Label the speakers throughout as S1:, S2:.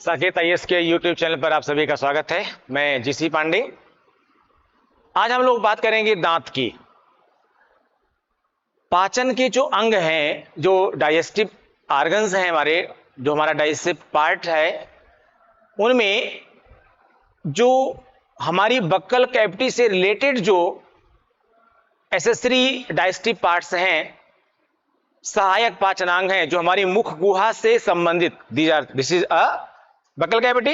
S1: Saket IAS के YouTube channel पर आप सभी का स्वागत है। मैं जीसी पांडे। आज हम लोग बात करेंगे दांत की। पाचन के जो अंग हैं, जो डाइजेस्टिव ऑर्गन्स हैं हमारे, जो हमारा डाइजेस्टिव पार्ट है, उनमें जो हमारी बक्कल कैविटी से रिलेटेड जो एसेसरी डाइजेस्टिव पार्ट्स हैं, सहायक पाचनांग हैं, जो हमारी मुख गुहा से संबंधित, this is a buccal cavity.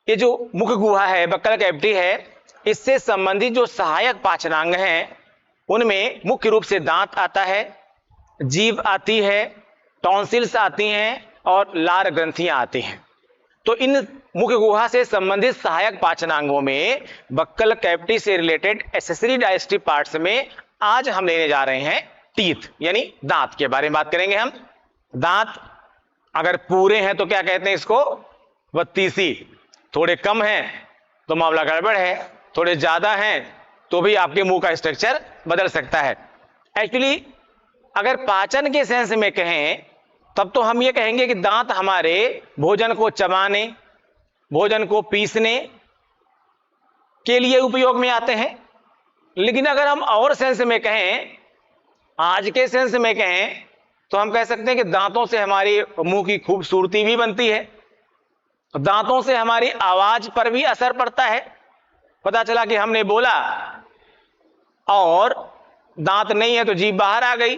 S1: ये जो मुख गुहा है, बक्कल कैविटी है, इससे संबंधित जो सहायक पाचनांग हैं, उनमें मुख्य रूप से दांत आता है, जीभ आती है, टॉन्सिल्स आती हैं और लार ग्रंथियां आती हैं। तो इन मुख गुहा से संबंधित सहायक पाचनांगों में बक्कल कैविटी से रिलेटेड एसेसरी डाइजेस्टिव पार्ट्स में आज हम लेने जा रहे हैं टीथ, यानी दांत के बारे में बात करेंगे हम। दांत अगर पूरे हैं तो क्या कहते हैं इसको? 32। थोड़े कम हैं तो मामला गड़बड़ है, थोड़े ज्यादा हैं तो भी आपके मुंह का स्ट्रक्चर बदल सकता है। एक्चुअली अगर पाचन के सेंस में कहें तब तो हम ये कहेंगे कि दांत हमारे भोजन को चबाने, भोजन को पीसने के लिए उपयोग में आते हैं। लेकिन अगर हम और सेंस में कहें, आज के सेंस में कहें, तो हम कह सकते हैं कि दांतों से हमारी मुंह की खूबसूरती भी बनती है, दांतों से हमारी आवाज पर भी असर पड़ता है। पता चला कि हमने बोला और दांत नहीं है तो जीभ बाहर आ गई,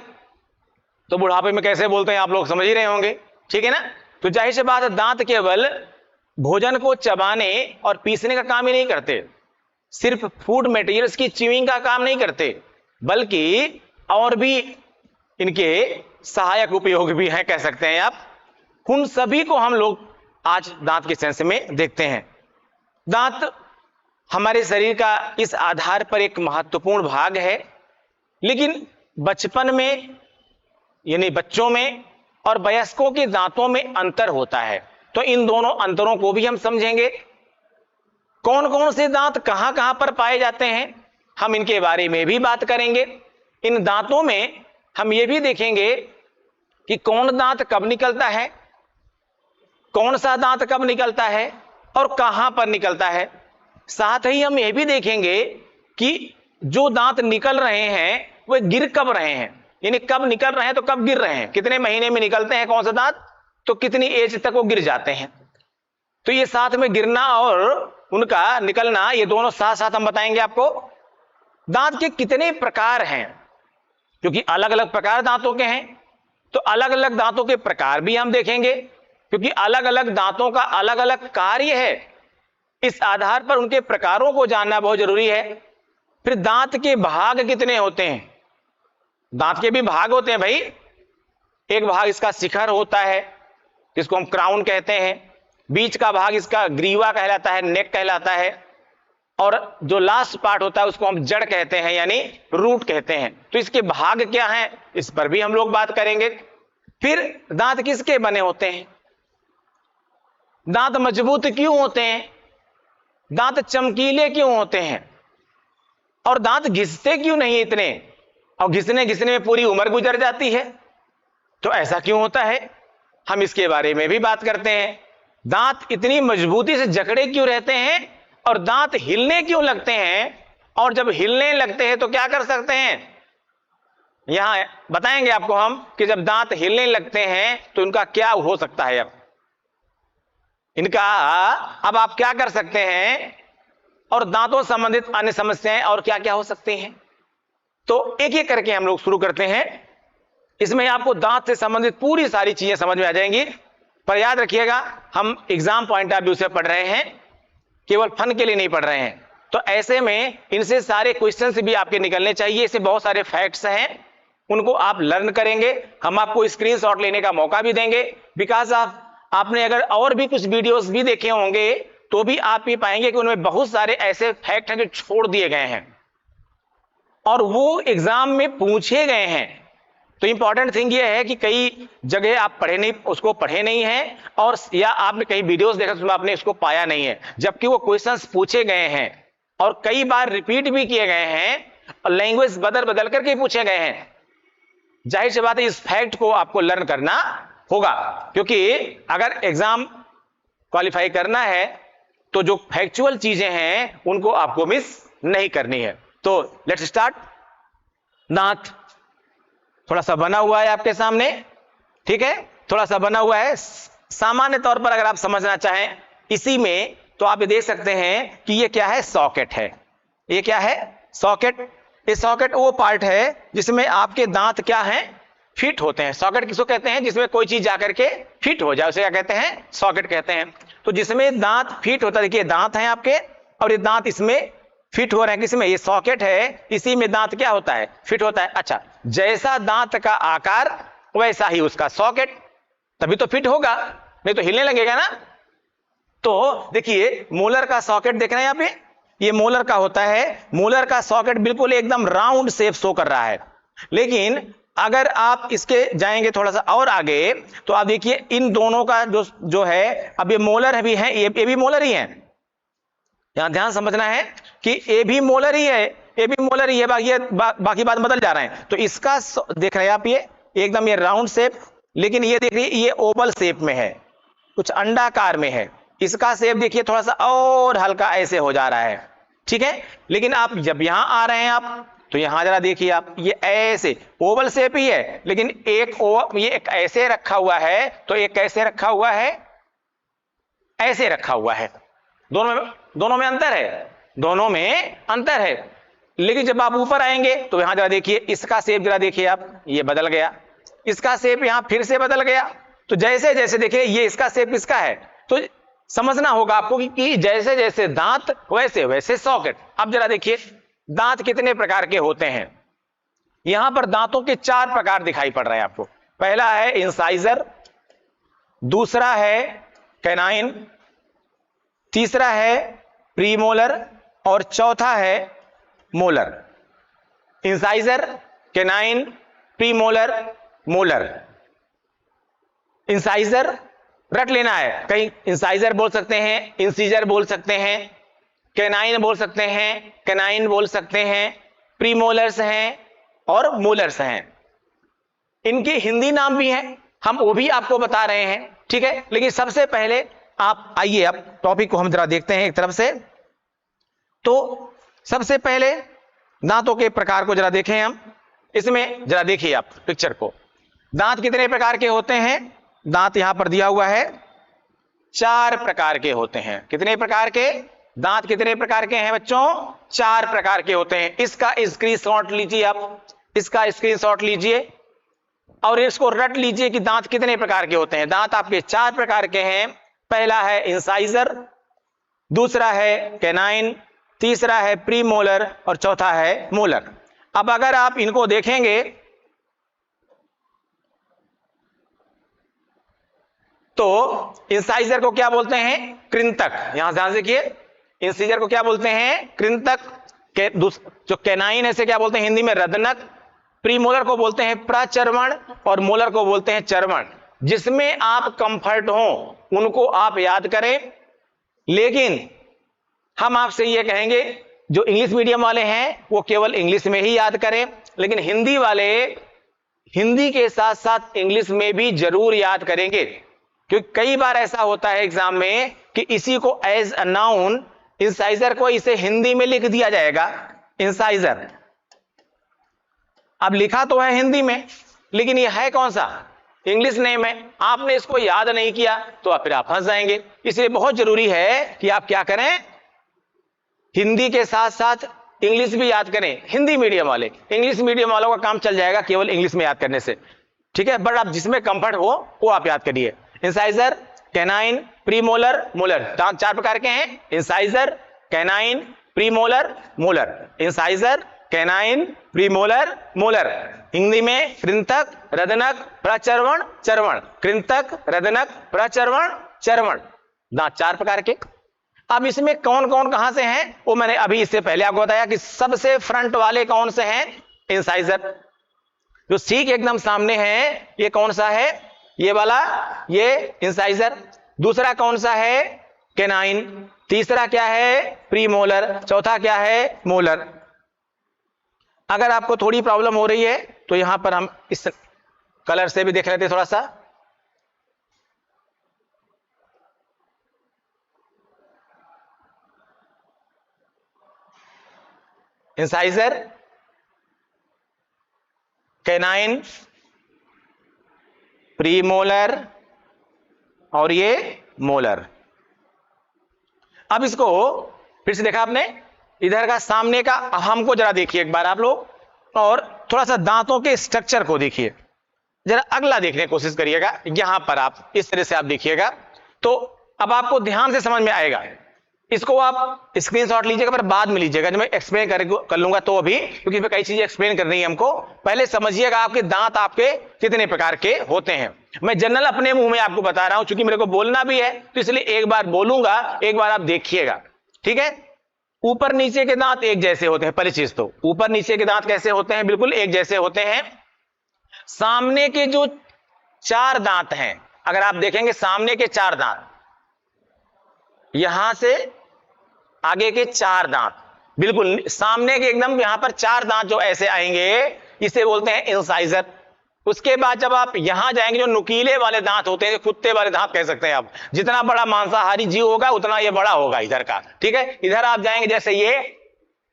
S1: तो बुढ़ापे में कैसे बोलते हैं आप लोग समझ ही रहे होंगे, ठीक है ना? तो जाहिर सी बात है, दांत केवल भोजन को चबाने और पीसने का काम ही नहीं करते, सिर्फ फूड मटेरियल्स की च्यूइंग का काम नहीं करते, बल्कि और भी इनके सहायक उपयोग भी हैं, कह सकते हैं आप। उन सभी को हम लोग आज दांत के सेंस में देखते हैं। दांत हमारे शरीर का इस आधार पर एक महत्वपूर्ण भाग है, लेकिन बचपन में यानी बच्चों में और वयस्कों के दांतों में अंतर होता है। तो इन दोनों अंतरों को भी हम समझेंगे। कौन कौन से दांत कहां कहां पर पाए जाते हैं, हम इनके बारे में भी बात करेंगे। इन दांतों में हम ये भी देखेंगे कि कौन दांत कब निकलता है, कौन सा दांत कब निकलता है और कहां पर निकलता है। साथ ही हम यह भी देखेंगे कि जो दांत निकल रहे हैं वे गिर कब रहे हैं, यानी कब निकल रहे हैं तो कब गिर रहे हैं, कितने महीने में निकलते हैं कौन सा दांत, तो कितनी एज तक वो गिर जाते हैं। तो ये साथ में गिरना और उनका निकलना, ये दोनों साथ साथ हम बताएंगे आपको। दांत के कितने प्रकार हैं, क्योंकि अलग अलग प्रकार दांतों के हैं, तो अलग अलग दांतों के प्रकार भी हम देखेंगे, क्योंकि अलग अलग दांतों का अलग अलग कार्य है। इस आधार पर उनके प्रकारों को जानना बहुत जरूरी है। फिर दांत के भाग कितने होते हैं? दांत के भी भाग होते हैं भाई। एक भाग इसका शिखर होता है, जिसको हम क्राउन कहते हैं। बीच का भाग इसका ग्रीवा कहलाता है, नेक कहलाता है। और जो लास्ट पार्ट होता है उसको हम जड़ कहते हैं, यानी रूट कहते हैं। तो इसके भाग क्या हैं, इस पर भी हम लोग बात करेंगे। फिर दांत किसके बने होते हैं, दांत मजबूत क्यों होते हैं, दांत चमकीले क्यों होते हैं, और दांत घिसते क्यों नहीं इतने, और घिसने घिसने में पूरी उम्र गुजर जाती है, तो ऐसा क्यों होता है, हम इसके बारे में भी बात करते हैं। दांत इतनी मजबूती से जकड़े क्यों रहते हैं और दांत हिलने क्यों लगते हैं, और जब हिलने लगते हैं तो क्या कर सकते हैं, यहां बताएंगे आपको हम कि जब दांत हिलने लगते हैं तो इनका क्या हो सकता है। अब आप क्या कर सकते हैं, और दांतों संबंधित अन्य समस्याएं और क्या क्या हो सकती हैं। तो एक एक करके हम लोग शुरू करते हैं। इसमें आपको दांत से संबंधित पूरी सारी चीजें समझ में आ जाएंगी। पर याद रखिएगा, हम एग्जाम पॉइंट ऑफ व्यू से पढ़ रहे हैं, केवल फन के लिए नहीं पढ़ रहे हैं। तो ऐसे में इनसे सारे क्वेश्चंस भी आपके निकलने चाहिए। इससे बहुत सारे फैक्ट्स हैं, उनको आप लर्न करेंगे। हम आपको स्क्रीनशॉट लेने का मौका भी देंगे, बिकॉज आपने अगर और भी कुछ वीडियोस भी देखे होंगे तो भी आप ये पाएंगे कि उनमें बहुत सारे ऐसे फैक्ट हैं जो छोड़ दिए गए हैं और वो एग्जाम में पूछे गए हैं। तो इंपॉर्टेंट थिंग ये है कि कई जगह आप उसको पढ़े नहीं हैं, और या आपने कई वीडियोस देखा उसमें आपने इसको पाया नहीं है, जबकि वो क्वेश्चंस पूछे गए हैं और कई बार रिपीट भी किए गए हैं और लैंग्वेज बदल बदल करके पूछे गए हैं। जाहिर सी बात है, इस फैक्ट को आपको लर्न करना होगा, क्योंकि अगर एग्जाम क्वालिफाई करना है तो जो फैक्चुअल चीजें हैं उनको आपको मिस नहीं करनी है। तो लेट्स स्टार्ट। दांत थोड़ा सा बना हुआ है आपके सामने, ठीक है, थोड़ा सा बना हुआ है। सामान्य तौर पर अगर आप समझना चाहें इसी में तो आप ये देख सकते हैं कि ये क्या है, सॉकेट है। ये क्या है, सॉकेट। ये सॉकेट वो पार्ट है जिसमें आपके दांत क्या हैं, फिट होते हैं। सॉकेट किसको कहते हैं, जिसमें कोई चीज जाकर के फिट हो जाए उसे क्या कहते हैं, सॉकेट कहते हैं। तो जिसमें दांत फिट होता है, देखिए दांत हैं आपके और ये दांत इसमें फिट हो रहे हैं, किसमें, ये सॉकेट है, इसी में दांत क्या होता है, फिट होता है। अच्छा, जैसा दांत का आकार वैसा ही उसका सॉकेट, तभी तो फिट होगा, नहीं तो हिलने लगेगा ना। तो देखिए मोलर का सॉकेट देख रहे हैं यहाँ पे, ये मोलर का होता है। मोलर का सॉकेट बिल्कुल एकदम राउंड शेप शो कर रहा है। लेकिन अगर आप इसके जाएंगे थोड़ा सा और आगे तो आप देखिए इन दोनों का जो है, अब ये मोलर भी है, ये भी मोलर ही है। यहां ध्यान समझना है कि ये भी मोलर ही है, ये भी मोलर ही है, बाकी बात बदल जा रहे हैं। तो इसका देख रहे हैं आप, ये एकदम ये राउंड शेप, लेकिन ये देखिए ये ओवल शेप में है, कुछ अंडाकार में है। इसका शेप देखिए थोड़ा सा और हल्का ऐसे हो जा रहा है, ठीक है। लेकिन आप जब यहां आ रहे हैं आप तो यहां जरा देखिए आप, ये ऐसे ओवल शेप ही है, लेकिन ये एक ऐसे रखा हुआ है, तो एक कैसे रखा हुआ है, ऐसे रखा हुआ है। दोनों में अंतर है, दोनों में अंतर है। लेकिन जब आप ऊपर आएंगे तो यहां जरा देखिए, इसका शेप जरा देखिए आप, ये बदल गया, इसका शेप यहां फिर से बदल गया। तो जैसे जैसे देखिए ये इसका शेप इसका है, तो समझना होगा आपको कि जैसे जैसे दांत वैसे वैसे सॉकेट। अब जरा देखिए दांत कितने प्रकार के होते हैं। यहां पर दांतों के 4 प्रकार दिखाई पड़ रहे हैं आपको। पहला है इंसाइजर, दूसरा है कैनाइन, तीसरा है प्रीमोलर और चौथा है molar. Incisor, canine, premolar, molar. Incisor रट लेना है, कहीं इंसाइजर बोल सकते हैं, इंसीजर बोल सकते हैं, कैनाइन बोल सकते हैं, कैनाइन बोल सकते हैं, प्रीमोलर्स हैं और मोलर्स हैं। इनके हिंदी नाम भी हैं, हम वो भी आपको बता रहे हैं, ठीक है। लेकिन सबसे पहले आप आइए, अब टॉपिक को हम जरा देखते हैं एक तरफ से। तो सबसे पहले दांतों के प्रकार को जरा देखें हम। इसमें जरा देखिए आप पिक्चर को, दांत कितने प्रकार के होते हैं। दांत यहां पर दिया हुआ है, 4 प्रकार के होते हैं। कितने प्रकार के दांत, कितने प्रकार के हैं बच्चों, 4 प्रकार के होते हैं। इसका स्क्रीनशॉट लीजिए आप, इसका स्क्रीनशॉट लीजिए और इसको रट लीजिए कि दांत कितने प्रकार के होते हैं। दांत आपके 4 प्रकार के हैं। पहला है इंसाइजर, दूसरा है कैनाइन, तीसरा है प्रीमोलर और चौथा है मोलर। अब अगर आप इनको देखेंगे तो इंसाइजर को क्या बोलते हैं, कृंतक। यहां ध्यान से देखिए, इंसाइजर को क्या बोलते हैं, कृंतक। जो कैनाइन है इसे क्या बोलते हैं हिंदी में, रदनक। प्रीमोलर को बोलते हैं प्रचर्वण और मोलर को बोलते हैं चर्वण। जिसमें आप कंफर्ट हो उनको आप याद करें। लेकिन हम आपसे यह कहेंगे जो इंग्लिश मीडियम वाले हैं वो केवल इंग्लिश में ही याद करें, लेकिन हिंदी वाले हिंदी के साथ साथ इंग्लिश में भी जरूर याद करेंगे। क्योंकि कई बार ऐसा होता है एग्जाम में कि इसी को एज अ नाउन, इंसाइजर को इसे हिंदी में लिख दिया जाएगा, इंसाइजर। अब लिखा तो है हिंदी में, लेकिन ये है कौन सा, इंग्लिश नेम है। आपने इसको याद नहीं किया तो फिर आप फंस जाएंगे। इसलिए बहुत जरूरी है कि आप क्या करें, हिंदी के साथ साथ इंग्लिश भी याद करें। हिंदी मीडियम वाले, इंग्लिश मीडियम वालों का काम चल जाएगा केवल इंग्लिश में याद करने से, ठीक है। बट आप जिसमें कंफर्ट हो वो आप याद करिए। Incisor, canine, premolar, molar. दांत 4 प्रकार के हैं, incisor, canine, premolar, molar. Incisor, canine, premolar, molar. Hindi में कृंतक, रदनक, प्रचर्वण, चर्वण। कृंतक, रदनक, प्रचर्वण, चर्वण। दांत 4 प्रकार के। अब इसमें कौन कौन कहां से हैं वो मैंने अभी इससे पहले आपको बताया कि सबसे फ्रंट वाले कौन से हैं, इंसाइजर। जो ठीक एकदम सामने है ये कौन सा है, ये वाला, ये इंसाइजर। दूसरा कौन सा है, कैनाइन। तीसरा क्या है, प्रीमोलर। चौथा क्या है, मोलर। अगर आपको थोड़ी प्रॉब्लम हो रही है तो यहां पर हम इस कलर से भी देख लेते थोड़ा सा। इंसाइजर, कैनाइन, प्रीमोलर और ये मोलर। अब इसको फिर से देखा आपने, इधर का सामने का, अब हमको जरा देखिए एक बार आप लोग, और थोड़ा सा दांतों के स्ट्रक्चर को देखिए, जरा अगला देखने की कोशिश करिएगा। यहां पर आप इस तरह से आप देखिएगा तो अब आपको ध्यान से समझ में आएगा। इसको आप स्क्रीनशॉट लीजिएगा, पर बाद में लीजिएगा, जब मैं एक्सप्लेन कर लूंगा तो अभी, क्योंकि इसमें कई चीजें एक्सप्लेन करनी है हमको। पहले समझिएगा आपके दांत आपके कितने प्रकार के होते हैं। मैं जनरल अपने मुंह में आपको बता रहा हूं, क्योंकि मेरे को बोलना भी है, तो इसलिए एक बार बोलूंगा, एक बार आप देखिएगा, ठीक है। ऊपर नीचे के दांत एक जैसे होते हैं, पहली चीज तो ऊपर नीचे के दांत कैसे होते हैं, बिल्कुल एक जैसे होते हैं। सामने के जो 4 दांत हैं, अगर आप देखेंगे सामने के 4 दांत, यहां से आगे के 4 दांत, बिल्कुल सामने के एकदम यहां पर 4 दांत जो ऐसे आएंगे, इसे बोलते हैं इंसाइजर। उसके बाद जब आप यहां जाएंगे, जो नुकीले वाले दांत होते हैं, कुत्ते वाले दांत कह सकते हैं आप, जितना बड़ा मांसाहारी जीव होगा उतना ये बड़ा होगा इधर का, ठीक है। इधर आप जाएंगे जैसे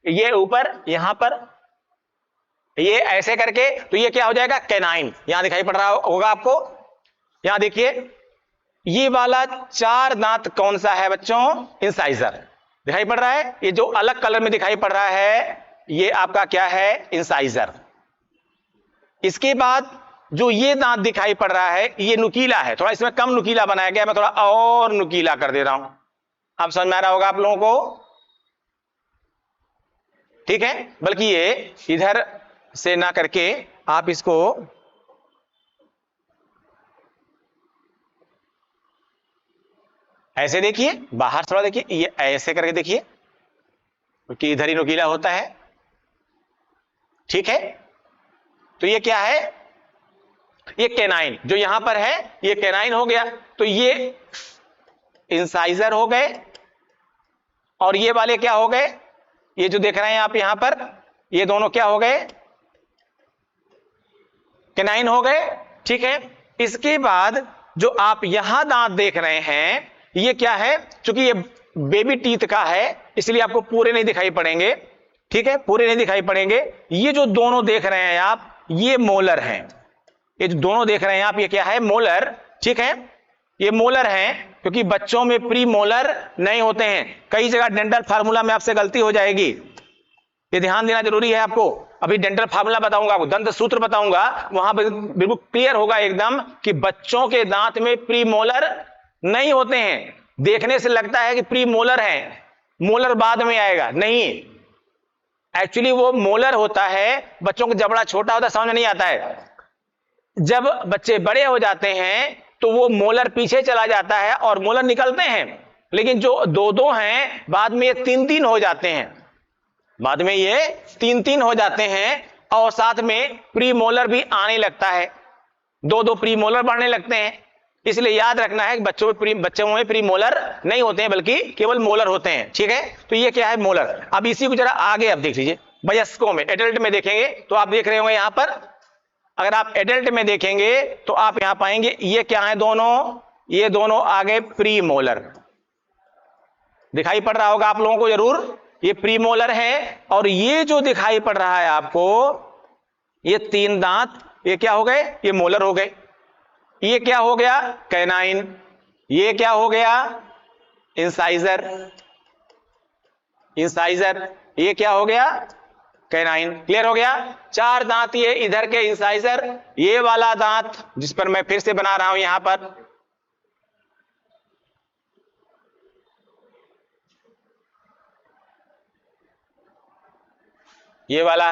S1: ये ऊपर यहां पर ये ऐसे करके, तो ये क्या हो जाएगा, कैनाइन। यहां दिखाई पड़ रहा होगा आपको, यहां देखिए ये वाला 4 दांत कौन सा है बच्चों, इंसाइजर दिखाई पड़ रहा है। ये जो अलग कलर में दिखाई पड़ रहा है, ये आपका क्या है, इंसाइजर। इसके बाद जो ये दांत दिखाई पड़ रहा है, ये नुकीला है, थोड़ा इसमें कम नुकीला बनाया गया, मैं थोड़ा और नुकीला कर दे रहा हूं, आप समझ में आ रहा होगा आप लोगों को, ठीक है। बल्कि ये इधर से ना करके आप इसको ऐसे देखिए, बाहर थोड़ा देखिए, ये ऐसे करके देखिए, क्योंकि इधर ही नुकीला होता है, ठीक है। तो ये क्या है, ये कैनाइन जो यहां पर है, ये कैनाइन हो गया। तो ये इंसाइजर हो गए, और ये वाले क्या हो गए, ये जो देख रहे हैं आप यहां पर, ये दोनों क्या हो गए, कैनाइन हो गए, ठीक है। इसके बाद जो आप यहां दांत देख रहे हैं, ये क्या है, क्योंकि ये बेबी टीथ का है, इसलिए आपको पूरे नहीं दिखाई पड़ेंगे, ठीक है, पूरे नहीं दिखाई पड़ेंगे। ये जो दोनों देख रहे हैं आप, ये मोलर हैं। ये जो दोनों देख रहे हैं आप, ये क्या है, मोलर, ठीक है। ये मोलर हैं, क्योंकि बच्चों में प्री मोलर नहीं होते हैं। कई जगह डेंटल फार्मूला में आपसे गलती हो जाएगी, ये ध्यान देना जरूरी है आपको। अभी डेंटल फार्मूला बताऊंगा आपको, दंत सूत्र बताऊंगा, वहां पर बिल्कुल क्लियर होगा एकदम कि बच्चों के दांत में प्री मोलर नहीं होते हैं। देखने से लगता है कि प्री मोलर है, मोलर बाद में आएगा, नहीं, एक्चुअली वो मोलर होता है, बच्चों का जबड़ा छोटा होता है, समझ में नहीं आता है। जब बच्चे बड़े हो जाते हैं तो वो मोलर पीछे चला जाता है और मोलर निकलते हैं, लेकिन जो 2-2 हैं, बाद में ये 3-3 हो जाते हैं, बाद में ये 3-3 हो जाते हैं, और साथ में प्री मोलर भी आने लगता है, 2-2 प्री मोलर बढ़ने लगते हैं। इसलिए याद रखना है कि बच्चों में प्री मोलर नहीं होते हैं, बल्कि केवल मोलर होते हैं, ठीक है। तो ये क्या है, मोलर। अब इसी को जरा आगे आप देख लीजिए, वयस्कों में, एडल्ट में देखेंगे तो आप देख रहे होंगे यहां पर, अगर आप एडल्ट में देखेंगे तो आप यहां पाएंगे ये क्या है, दोनों, ये दोनों आगे प्री मोलर दिखाई पड़ रहा होगा आप लोगों को जरूर, ये प्री मोलर है। और ये जो दिखाई पड़ रहा है आपको, ये 3 दांत, ये क्या हो गए, ये मोलर हो गए। ये क्या हो गया, कैनाइन। ये क्या हो गया, इंसाइजर। इंसाइजर, ये क्या हो गया, कैनाइन। क्लियर हो गया। 4 दांत ये इधर के इंसाइजर, ये वाला दांत जिस पर मैं फिर से बना रहा हूं यहां पर, ये वाला,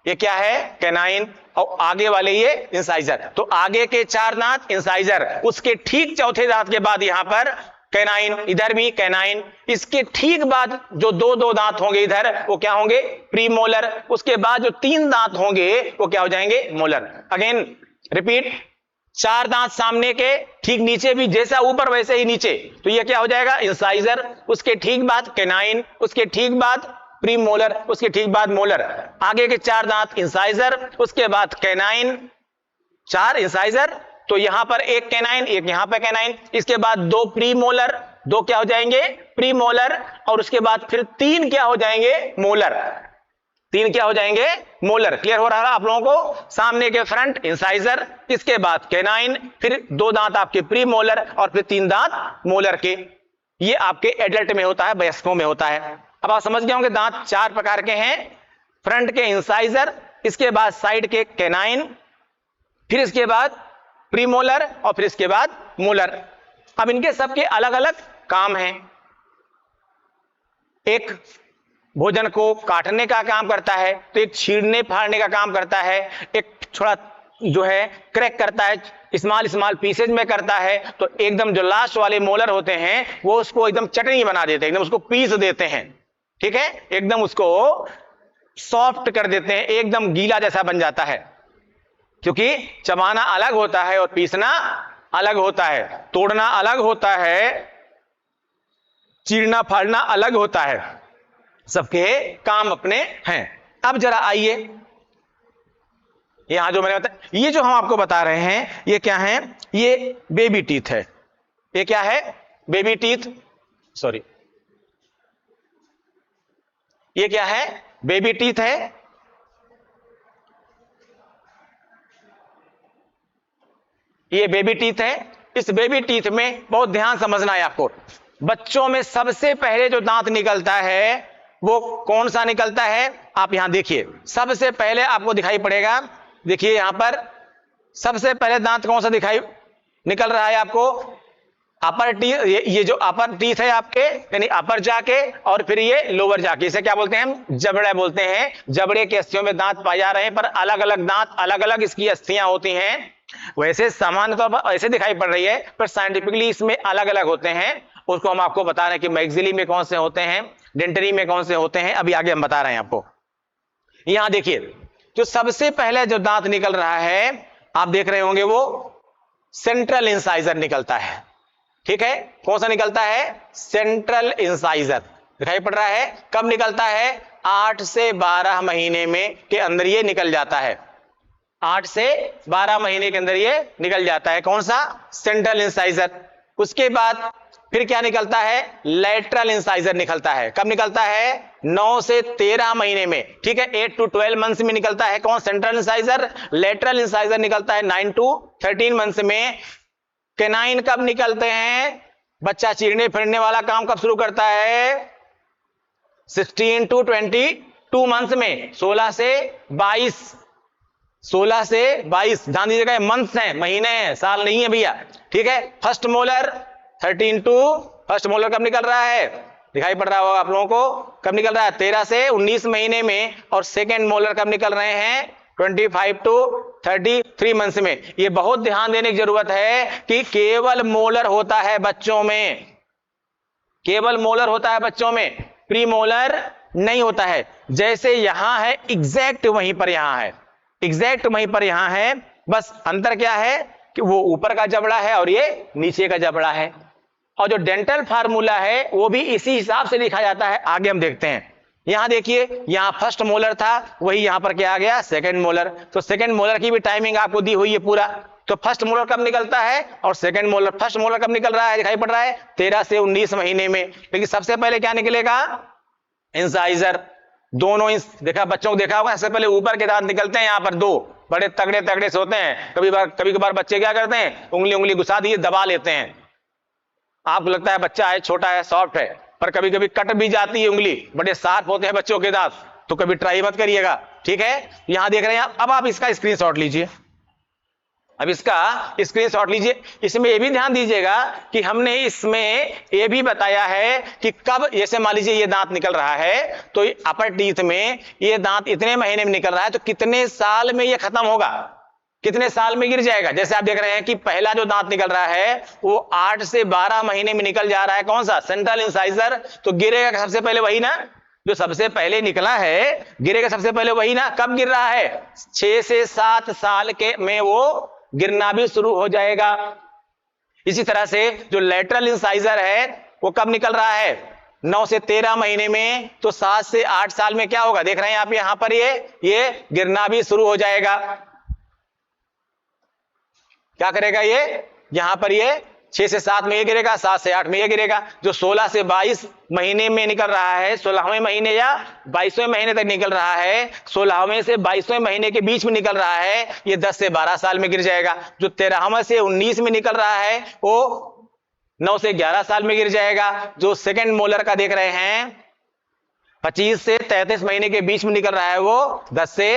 S1: ये क्या है, कैनाइन, और आगे वाले ये इंसाइजर। तो आगे के 4 दांत इंसाइजर, उसके ठीक चौथे दांत के बाद यहां पर कैनाइन, इधर भी कैनाइन। इसके ठीक बाद जो 2-2 दांत होंगे इधर, वो क्या होंगे, प्री मोलर। उसके बाद जो 3 दांत होंगे वो क्या हो जाएंगे, मोलर। अगेन रिपीट, 4 दांत सामने के, ठीक नीचे भी जैसा ऊपर वैसे ही नीचे, तो ये क्या हो जाएगा, इंसाइजर। उसके ठीक बाद कैनाइन, उसके ठीक बाद प्री मोलर, उसके ठीक बाद मोलर। आगे के 4 दांत इंसाइजर, उसके बाद कैनाइन, 4 इंसाइजर, तो यहां पर एक कैनाइन, एक यहां पर कैनाइन। इसके बाद 2 प्री मोलर, 2 क्या हो जाएंगे, प्री मोलर, और उसके बाद फिर 3 क्या हो जाएंगे, मोलर। 3 क्या हो जाएंगे? मोलर। क्लियर हो रहा है आप लोगों को? सामने के फ्रंट इंसाइजर, इसके बाद कैनाइन, फिर 2 दांत आपके प्री मोलर और फिर 3 दांत मोलर के। ये आपके एडल्ट में होता है, वयस्कों में होता है। अब आप समझ गए होंगे दांत 4 प्रकार के हैं। फ्रंट के इंसाइजर, इसके बाद साइड के कैनाइन, फिर इसके बाद प्रीमोलर और फिर इसके बाद मोलर। अब इनके सबके अलग अलग काम हैं। एक भोजन को काटने का काम करता है, तो एक छीलने फाड़ने का काम करता है, एक थोड़ा जो है क्रैक करता है, स्मॉल स्मॉल पीसेज में करता है। तो एकदम जो लास्ट वाले मोलर होते हैं वो उसको एकदम चटनी बना देते हैं, एकदम उसको पीस देते हैं। ठीक है, एकदम उसको सॉफ्ट कर देते हैं, एकदम गीला जैसा बन जाता है। क्योंकि चबाना अलग होता है और पीसना अलग होता है, तोड़ना अलग होता है, चीरना फाड़ना अलग होता है, सबके काम अपने हैं। अब जरा आइए, यहां जो मैंने बताया, ये जो हम आपको बता रहे हैं ये क्या है? ये बेबी टीथ है। ये क्या है? Baby teeth. सॉरी, ये क्या है? बेबी टीथ है। ये बेबी टीथ है। इस बेबी टीथ में बहुत ध्यान समझना है आपको। बच्चों में सबसे पहले जो दांत निकलता है वो कौन सा निकलता है? आप यहां देखिए, सबसे पहले आपको दिखाई पड़ेगा, देखिए यहां पर सबसे पहले दांत कौन सा दिखाई निकल रहा है आपको? अपर टीथ। ये जो अपर टीथ है आपके, यानी अपर जाके और फिर ये लोअर जाके, इसे क्या बोलते हैं हम? जबड़ा बोलते हैं। जबड़े के अस्थियों में दांत पाए जा रहे हैं, पर अलग अलग दांत, अलग अलग इसकी अस्थियां होती हैं। वैसे सामान्य तौर पर ऐसे दिखाई पड़ रही है, पर साइंटिफिकली इसमें अलग अलग होते हैं। उसको हम आपको बता रहे हैं कि मैक्सिली में कौन से होते हैं, डेंटरी में कौन से होते हैं, अभी आगे हम बता रहे हैं आपको। यहां देखिए, जो सबसे पहले जो दांत निकल रहा है आप देख रहे होंगे, वो सेंट्रल इंसाइजर निकलता है। ठीक है, कौन सा निकलता है? सेंट्रल इंसाइजर दिखाई पड़ रहा है। कब निकलता है? 8 से 12 महीने में के अंदर ये निकल जाता है। 8 से 12 महीने के अंदर ये निकल जाता है। कौन सा? Central incisor. उसके बाद फिर क्या निकलता है? लैटरल इंसाइजर निकलता है। कब निकलता है? 9 से 13 महीने में। ठीक है, 8 to 12 मंथ्स में निकलता है। कौन? Central incisor. लैटरल इंसाइजर निकलता है 9 to 13 मंथ्स में। कैनाइन कब निकलते हैं? बच्चा चीरने फिरने वाला काम कब शुरू करता है? 16 to 22 मंथ्स में। 16 से 22, 16 से 22, ध्यान दीजिएगा, मंथ्स हैं, महीने हैं, साल नहीं है भैया। ठीक है, first molar 13 to, first molar कब निकल रहा है? दिखाई पड़ रहा होगा आप लोगों को, कब निकल रहा है? 13 से 19 महीने में। और सेकेंड मोलर कब निकल रहे हैं? 25 to 33 मंथ्स में। ये बहुत ध्यान देने की जरूरत है कि केवल मोलर होता है बच्चों में, केवल मोलर होता है बच्चों में, प्री मोलर नहीं होता है। जैसे यहां है एग्जैक्ट वहीं पर यहां है, एग्जैक्ट वहीं पर यहां है। बस अंतर क्या है कि वो ऊपर का जबड़ा है और ये नीचे का जबड़ा है। और जो डेंटल फार्मूला है वो भी इसी हिसाब से लिखा जाता है, आगे हम देखते हैं। यहां देखिए, यहां फर्स्ट मोलर था, वही यहां पर क्या आ गया? Second molar. तो सेकंड मोलर की भी टाइमिंग आपको दी हुई है पूरा। तो फर्स्ट मोलर कब निकलता है और सेकंड मोलर, फर्स्ट मोलर कब निकल रहा है? दिखाई पड़ रहा है 13 से 19 महीने में। लेकिन सबसे पहले क्या निकलेगा? इंसाइजर। दोनों देखा, बच्चों को देखा होगा, सबसे पहले ऊपर के दांत निकलते हैं, यहां पर 2 बड़े तगड़े तगड़े से होते हैं। कभी कभार बच्चे क्या करते हैं? उंगली घुसा दिए, दबा लेते हैं। आपको लगता है बच्चा है, छोटा है, सॉफ्ट है, पर कभी कभी कट भी जाती है उंगली। बड़े शार्प होते हैं बच्चों के दांत, तो कभी ट्राई मत करिएगा। ठीक है, यहां देख रहे हैं आप। अब आप इसका स्क्रीनशॉट लीजिए, अब इसका स्क्रीनशॉट लीजिए। इसमें यह भी ध्यान दीजिएगा कि हमने इसमें यह भी बताया है कि कब, जैसे मान लीजिए ये दांत निकल रहा है, तो अपर टीथ में ये दांत इतने महीने में निकल रहा है, तो कितने साल में ये खत्म होगा, कितने साल में गिर जाएगा। जैसे आप देख रहे हैं कि पहला जो दांत निकल रहा है वो 8 से 12 महीने में निकल जा रहा है। कौन सा? Central incisor. तो गिरेगा सबसे पहले वही ना, जो सबसे पहले निकला है, गिरेगा सबसे पहले वही ना। कब गिर रहा है? 6 से 7 साल के में वो गिरना भी शुरू हो जाएगा। इसी तरह से जो लैटरल इंसाइजर है वो कब निकल रहा है? 9 से 13 महीने में। तो 7 से 8 साल में क्या होगा? देख रहे हैं आप यहां पर ये गिरना भी शुरू हो जाएगा। क्या करेगा ये? यहां पर ये 6 से 7 में ये गिरेगा, 7 से 8 में ये गिरेगा। जो 16 से 22 महीने में निकल रहा है, 16वें महीने या 22वें महीने तक निकल रहा है, 16वें से 22वें महीने के बीच में निकल रहा है, ये 10 से 12 साल में गिर जाएगा। जो 13वें से 19 में निकल रहा है वो 9 से 11 साल में गिर जाएगा। जो सेकंड मोलर का देख रहे हैं 25 से 33 महीने के बीच में निकल रहा है वो 10 से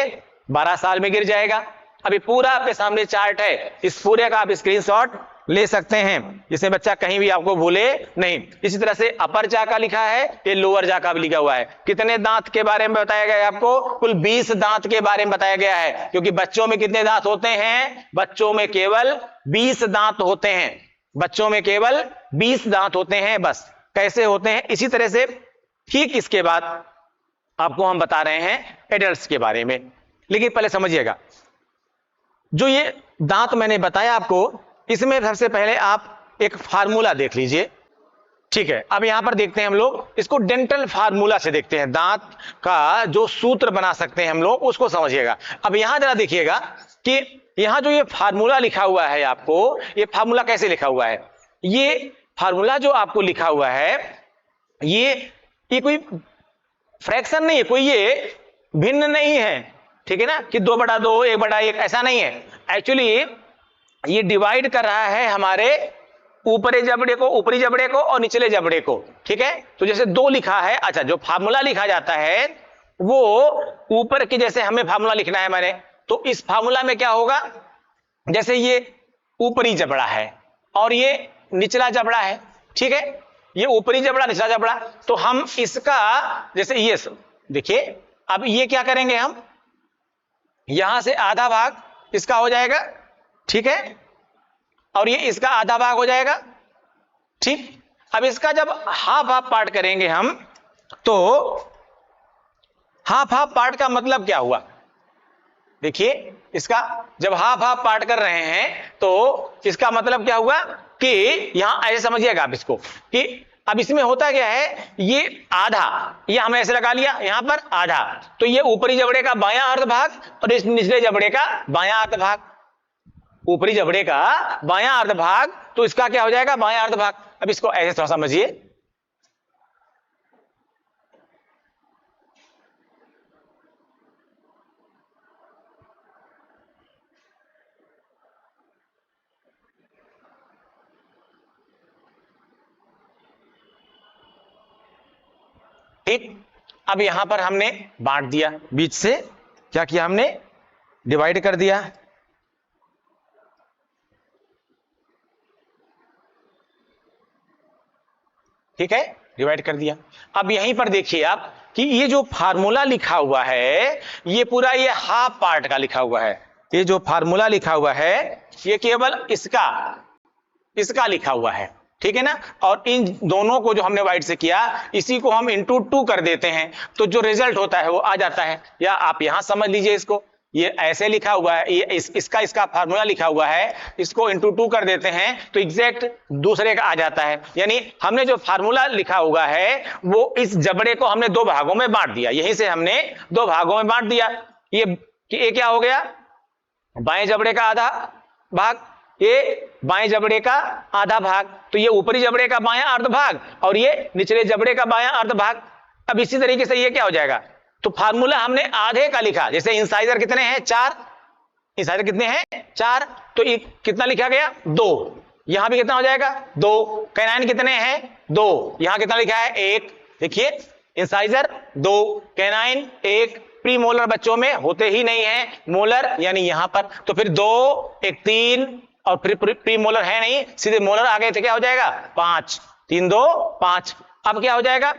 S1: 12 साल में गिर जाएगा। अभी पूरा आपके सामने चार्ट है, इस पूरे का आप स्क्रीनशॉट ले सकते हैं, जिसमें बच्चा कहीं भी आपको भूले नहीं। इसी तरह से अपर जा का लिखा है, ये लोअर जा का भी लिखा हुआ है। कितने दांत के बारे में बताया गया है आपको? कुल 20 दांत के बारे में बताया गया है, क्योंकि बच्चों में कितने दांत होते हैं? बच्चों में केवल 20 दांत होते हैं। बच्चों में केवल 20 दांत होते हैं बस। कैसे होते हैं? इसी तरह से ठीक इसके बाद आपको हम बता रहे हैं एडल्ट्स के बारे में। लेकिन पहले समझिएगा, जो ये दांत मैंने बताया आपको, इसमें सबसे पहले आप एक फार्मूला देख लीजिए, ठीक है। अब यहां पर देखते हैं हम लोग, इसको डेंटल फार्मूला से देखते हैं। दांत का जो सूत्र बना सकते हैं हम लोग, उसको समझिएगा। अब यहां जरा देखिएगा कि यहां जो ये फार्मूला लिखा हुआ है आपको, ये फार्मूला कैसे लिखा हुआ है? ये फार्मूला जो आपको लिखा हुआ है, ये कोई फ्रैक्शन नहीं है, कोई ये भिन्न नहीं है, ठीक है ना, कि 2/2, 1/1, ऐसा नहीं है। एक्चुअली ये डिवाइड कर रहा है हमारे ऊपरी जबड़े को और निचले जबड़े को, ठीक है। तो जैसे 2 लिखा है, अच्छा, जो फार्मूला लिखा जाता है वो ऊपर के, जैसे हमें फार्मूला लिखना है मैंने, तो इस फार्मूला में क्या होगा, जैसे ये ऊपरी जबड़ा है और ये निचला जबड़ा है, ठीक है, ये ऊपरी जबड़ा, निचला जबड़ा, तो हम इसका, जैसे ये देखिए, अब ये क्या करेंगे हम, यहां से आधा भाग इसका हो जाएगा, ठीक है, और ये इसका आधा भाग हो जाएगा, ठीक। अब इसका जब हाफ पार्ट करेंगे हम, तो हाफ पार्ट का मतलब क्या हुआ? देखिए, इसका जब हाफ पार्ट कर रहे हैं तो इसका मतलब क्या हुआ कि यहां ऐसे समझिएगा आप इसको, कि अब इसमें होता क्या है, ये आधा, ये हमने ऐसे लगा लिया यहां पर आधा, तो ये ऊपरी जबड़े का बायां अर्ध भाग और इस निचले जबड़े का बायां अर्ध भाग। ऊपरी जबड़े का बायां अर्ध भाग, तो इसका क्या हो जाएगा? बायां अर्ध भाग। अब इसको ऐसे थोड़ा समझिए, ठीक। अब यहां पर हमने बांट दिया, बीच से क्या किया हमने? डिवाइड कर दिया, ठीक है, डिवाइड कर दिया। अब यहीं पर देखिए आप कि ये जो फार्मूला लिखा हुआ है, ये पूरा ये हाफ पार्ट का लिखा हुआ है। ये जो फार्मूला लिखा हुआ है, ये केवल इसका लिखा हुआ है, ठीक है ना। और इन दोनों को जो हमने वाइड से किया, इसी को हम इंटू 2 कर देते हैं, तो जो रिजल्ट होता है वो आ जाता है। या आप यहां समझ लीजिए इसको, ये ऐसे लिखा हुआ है, ये इसका फार्मूला लिखा हुआ है, इसको इंटू 2 कर देते हैं तो एग्जैक्ट दूसरे का आ जाता है। यानी हमने जो फार्मूला लिखा हुआ है वो इस जबड़े को हमने 2 भागों में बांट दिया, यहीं से हमने 2 भागों में बांट दिया। ये क्या हो गया? बाएं जबड़े का आधा भाग, ये बाएं जबड़े का आधा भाग, तो ये ऊपरी जबड़े का बायां अर्ध भाग और ये निचले जबड़े का बायां अर्ध भाग। अब इसी तरीके से ये क्या हो जाएगा? तो फार्मूला हमने आधे का लिखा, जैसे इंसाइजर कितने हैं? 4, इंसाइजर कितने हैं? 4, तो ये कितना लिखा गया? 2। यहां भी कितना हो जाएगा? 2। कैनाइन कितने हैं? 2। यहां कितना लिखा है? 1। देखिए, इंसाइजर 2, कैनाइन 1। प्री मोलर बच्चों में होते ही नहीं है मोलर, यानी यहां पर, तो फिर 2, 1 3, और फिर प्री मोलर है नहीं, सीधे मोलर आ गए थे, क्या हो जाएगा? 5, 3 2 5। अब क्या हो जाएगा?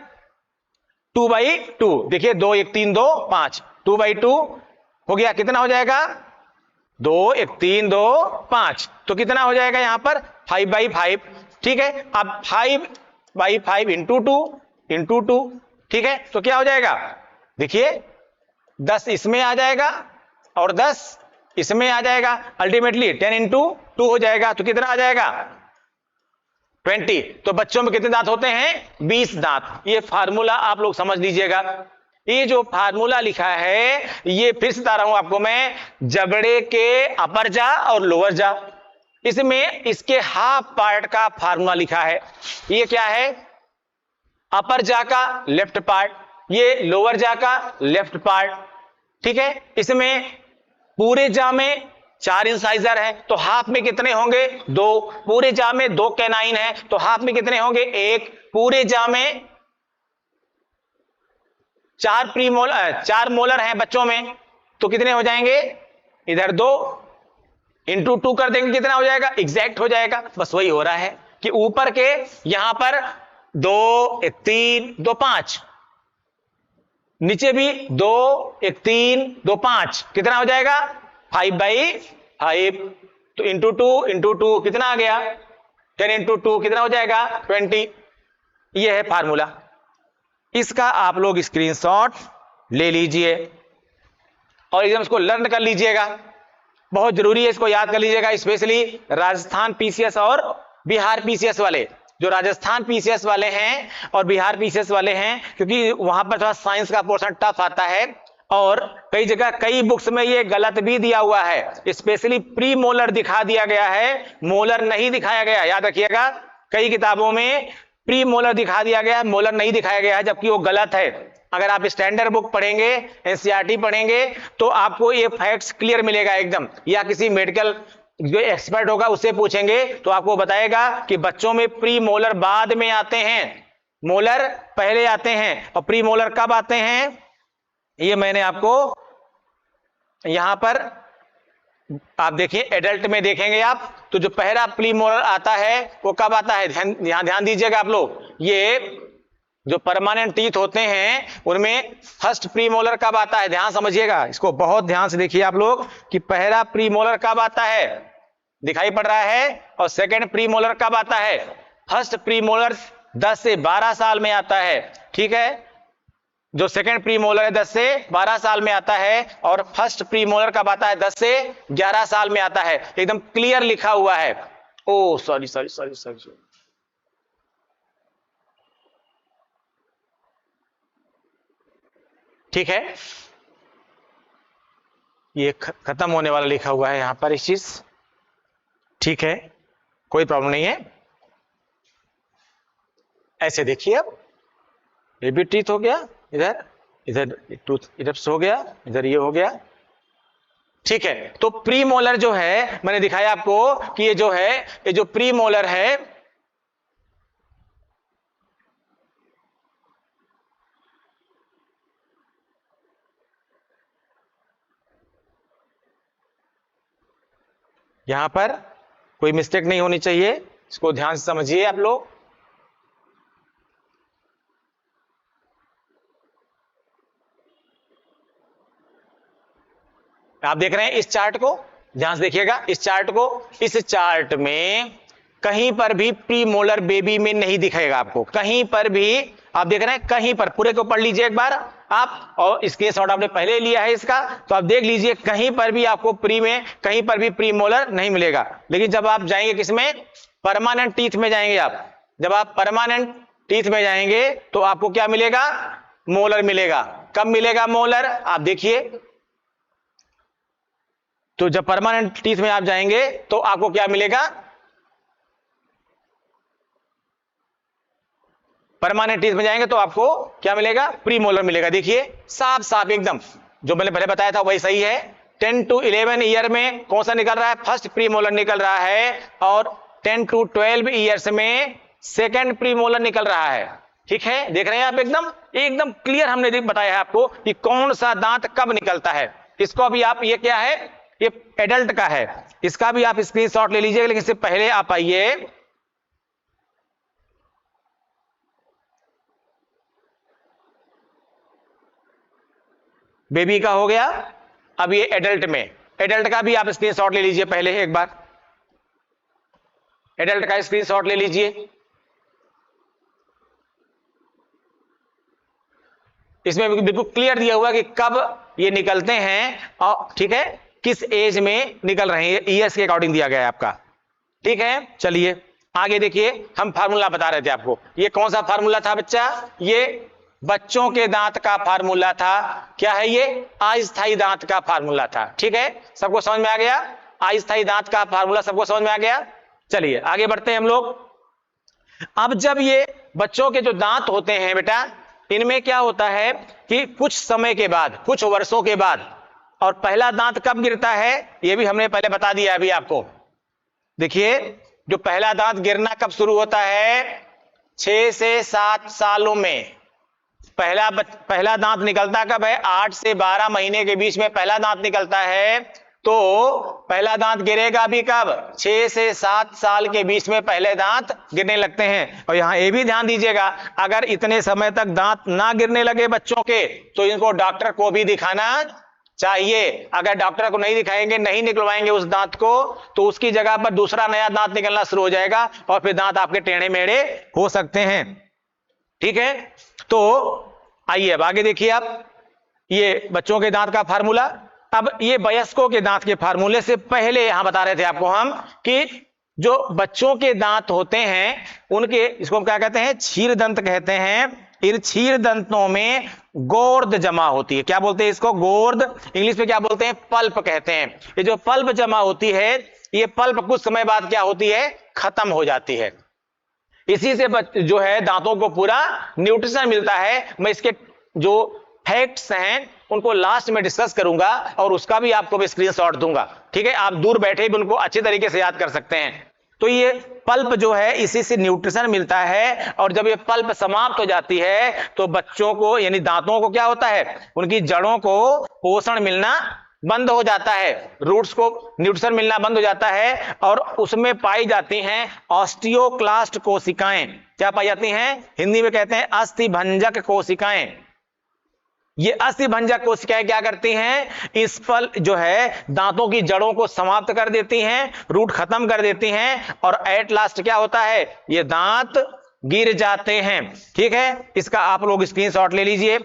S1: 2/2। देखिए, 2 1 3 2 5, 2/2 हो गया। कितना हो जाएगा? 2 1 3 2 5, तो कितना हो जाएगा यहां पर? 5/5, ठीक है। अब 5/5 इंटू 2, ठीक है, तो क्या हो जाएगा? देखिए, 10 इसमें आ जाएगा और 10 इसमें आ जाएगा, अल्टीमेटली 10 इंटू 2 हो जाएगा, तो कितना आ जाएगा? 20। तो बच्चों में कितने दांत होते हैं? 20 दांत। ये फार्मूला आप लोग समझ लीजिएगा। ये जो फार्मूला लिखा है, ये फिर से बता रहा हूं आपको मैं, जबड़े के अपर जा और लोअर जा, इसमें इसके हाफ पार्ट का फार्मूला लिखा है। ये क्या है? अपर जा का लेफ्ट पार्ट, ये लोअर जा का लेफ्ट पार्ट। ठीक है, इसमें पूरे जा में 4 इंसाइजर है, तो हाफ में कितने होंगे? 2। पूरे जा में 2 कैनाइन है, तो हाफ में कितने होंगे? 1। पूरे जा में 4 मोलर हैं बच्चों में, तो कितने हो जाएंगे? इधर 2 इंटू 2 कर देंगे, कितना हो जाएगा? एग्जैक्ट हो जाएगा। बस वही हो रहा है कि ऊपर के यहां पर 2 1 3 2 5, नीचे भी 2 1 3 2 5, कितना हो जाएगा? 5/5। तो इंटू 2 कितना आ गया? 10 इंटू 2 कितना हो जाएगा? 20। यह है फार्मूला। इसका आप लोग स्क्रीनशॉट ले लीजिए और एकदम इसको लर्न कर लीजिएगा। बहुत जरूरी है, इसको याद कर लीजिएगा, स्पेशली राजस्थान पीसीएस और बिहार पीसीएस वाले। जो राजस्थान पीसीएस वाले हैं और बिहार पीसीएस वाले हैं, क्योंकि वहां पर थोड़ा साइंस का पोर्शन टफ आता है और कई जगह कई बुक्स में ये गलत भी दिया हुआ है। स्पेशली प्री मोलर दिखा दिया गया है, मोलर नहीं दिखाया गया। याद रखिएगा, कई किताबों में प्री मोलर दिखा दिया गया है, मोलर नहीं दिखाया गया है, जबकि वो गलत है। अगर आप स्टैंडर्ड बुक पढ़ेंगे, एनसीईआरटी पढ़ेंगे, तो आपको ये फैक्ट्स क्लियर मिलेगा एकदम। या किसी मेडिकल जो एक्सपर्ट होगा उससे पूछेंगे तो आपको बताएगा कि बच्चों में प्री मोलर बाद में आते हैं, मोलर पहले आते हैं। और प्री मोलर कब आते हैं, ये मैंने आपको यहां पर आप देखिए, एडल्ट में देखेंगे आप, तो जो पहला प्री मोलर आता है वो कब आता है? ध्यान दीजिएगा आप लोग। ये जो परमानेंट टीथ होते हैं उनमें फर्स्ट प्री मोलर कब आता है? ध्यान समझिएगा, इसको बहुत ध्यान से देखिए आप लोग कि पहला प्री मोलर कब आता है, दिखाई पड़ रहा है। और सेकंड प्री मोलर कब आता है? फर्स्ट प्री मोलर 10 से 12 साल में आता है। ठीक है, जो सेकंड प्री मोलर है 10 से 12 साल में आता है, और फर्स्ट प्री मोलर कब आता है? 10 से 11 साल में आता है। एकदम क्लियर लिखा हुआ है। ओ सॉरी, ठीक है, ये खत्म होने वाला लिखा हुआ है यहां पर इस चीज। ठीक है, कोई प्रॉब्लम नहीं है। ऐसे देखिए, अब ये भी टीथ हो गया, इधर टूथ इधर हो गया, इधर ये हो गया। ठीक है, तो प्री मोलर जो है मैंने दिखाया आपको कि ये जो है, ये जो प्री मोलर है, यहां पर कोई मिस्टेक नहीं होनी चाहिए, इसको ध्यान से समझिए आप लोग। आप देख रहे हैं इस चार्ट को, ध्यान से देखिएगा इस चार्ट को। इस चार्ट में कहीं पर भी प्री मोलर बेबी में नहीं दिखेगा आपको, कहीं पर भी। आप देख रहे हैं कहीं पर, पूरे को पढ़ लीजिए एक बार आप, और इसके शॉट आपने पहले लिया है इसका, तो आप देख लीजिए कहीं पर भी आपको प्री में कहीं पर भी प्री मोलर नहीं मिलेगा। लेकिन जब आप जाएंगे किसमें? परमानेंट टीथ में जाएंगे आप। जब आप परमानेंट टीथ में जाएंगे तो आपको क्या मिलेगा? मोलर मिलेगा। कब मिलेगा मोलर? आप देखिए, तो जब परमानेंट टीथ में आप जाएंगे तो आपको क्या मिलेगा? परमानेंट टीथ में जाएंगे तो आपको क्या मिलेगा? प्री मोलर मिलेगा। देखिए साफ साफ एकदम, जो मैंने पहले बताया था वही सही है। 10 to 11 ईयर में कौन सा निकल रहा है? फर्स्ट प्री मोलर निकल रहा है, और 10 to 12 ईयर्स में सेकंड प्री मोलर निकल रहा है। ठीक है, देख रहे हैं आप, एकदम एकदम क्लियर हमने बताया है आपको कि कौन सा दांत कब निकलता है। इसको अभी आप, ये क्या है? ये एडल्ट का है, इसका भी आप स्क्रीनशॉट ले लीजिएगा। लेकिन इससे पहले आप आइए, बेबी का हो गया, अब ये एडल्ट में, एडल्ट का भी आप स्क्रीनशॉट ले लीजिए पहले एक बार, एडल्ट का स्क्रीनशॉट ले लीजिए। इसमें बिल्कुल क्लियर दिया हुआ कि कब ये निकलते हैं और ठीक है किस एज में निकल रहे हैं, ईयर्स के अकॉर्डिंग दिया गया है आपका। ठीक है, चलिए आगे देखिए, हम फार्मूला बता रहे थे आपको। ये कौन सा फार्मूला था बच्चा? ये बच्चों के दांत का फार्मूला था। क्या है ये? अस्थायी दांत का फार्मूला था। ठीक है, सबको समझ में आ गया? अस्थायी दांत का फार्मूला सबको समझ में आ गया। चलिए आगे बढ़ते हैं हम लोग। अब जब ये बच्चों के जो दांत होते हैं बेटा, इनमें क्या होता है कि कुछ समय के बाद, कुछ वर्षों के बाद, और पहला दांत कब गिरता है ये भी हमने पहले बता दिया अभी आपको। देखिए जो पहला दांत गिरना कब शुरू होता है, 6 से 7 सालों में। पहला दांत निकलता कब है, 8 से 12 महीने के बीच में पहला दांत निकलता है। तो पहला दांत गिरेगा भी कब, 6 से 7 साल के बीच में पहले दांत गिरने लगते हैं। और यहां ये भी ध्यान दीजिएगा, अगर इतने समय तक दांत ना गिरने लगे बच्चों के तो इनको डॉक्टर को भी दिखाना चाहिए। अगर डॉक्टर को नहीं दिखाएंगे, नहीं निकलवाएंगे उस दांत को, तो उसकी जगह पर दूसरा नया दांत निकलना शुरू हो जाएगा और फिर दांत आपके टेढ़े मेढ़े हो सकते हैं। ठीक है, तो आइए अब आगे देखिए आप, ये बच्चों के दांत का फार्मूला। अब ये वयस्कों के दांत के फार्मूले से पहले यहां बता रहे थे आपको हम कि जो बच्चों के दांत होते हैं उनके, इसको हम क्या कहते हैं, क्षीर दंत कहते हैं। इन क्षीर दंतों में गोर्द जमा होती है। क्या बोलते हैं इसको, गोर्द। इंग्लिश में क्या बोलते हैं, पल्प कहते हैं। ये जो पल्प जमा होती है, ये पल्प कुछ समय बाद क्या होती है, खत्म हो जाती है। इसी से जो है दांतों को पूरा न्यूट्रिशन मिलता है। मैं इसके जो फैक्ट्स हैं उनको लास्ट में डिस्कस करूंगा और उसका भी आपको स्क्रीनशॉट दूंगा। ठीक है, आप दूर बैठे भी उनको अच्छी तरीके से याद कर सकते हैं। तो ये पल्प जो है इसी से न्यूट्रिशन मिलता है, और जब ये पल्प समाप्त हो जाती है तो बच्चों को यानी दांतों को क्या होता है, उनकी जड़ों को पोषण मिलना बंद हो जाता है, रूट्स को न्यूट्रिशन मिलना बंद हो जाता है, और उसमें पाई जाती हैं ऑस्टियोक्लास्ट कोशिकाएं। क्या पाई जाती हैं, हिंदी में कहते हैं अस्थिभंजक कोशिकाएं। ये अस्थिभंजक कोशिकाएं क्या करती हैं, इस फल जो है दांतों की जड़ों को समाप्त कर देती हैं, रूट खत्म कर देती हैं, और एट लास्ट क्या होता है, ये दांत गिर जाते हैं। ठीक है, इसका आप लोग स्क्रीनशॉट ले लीजिए,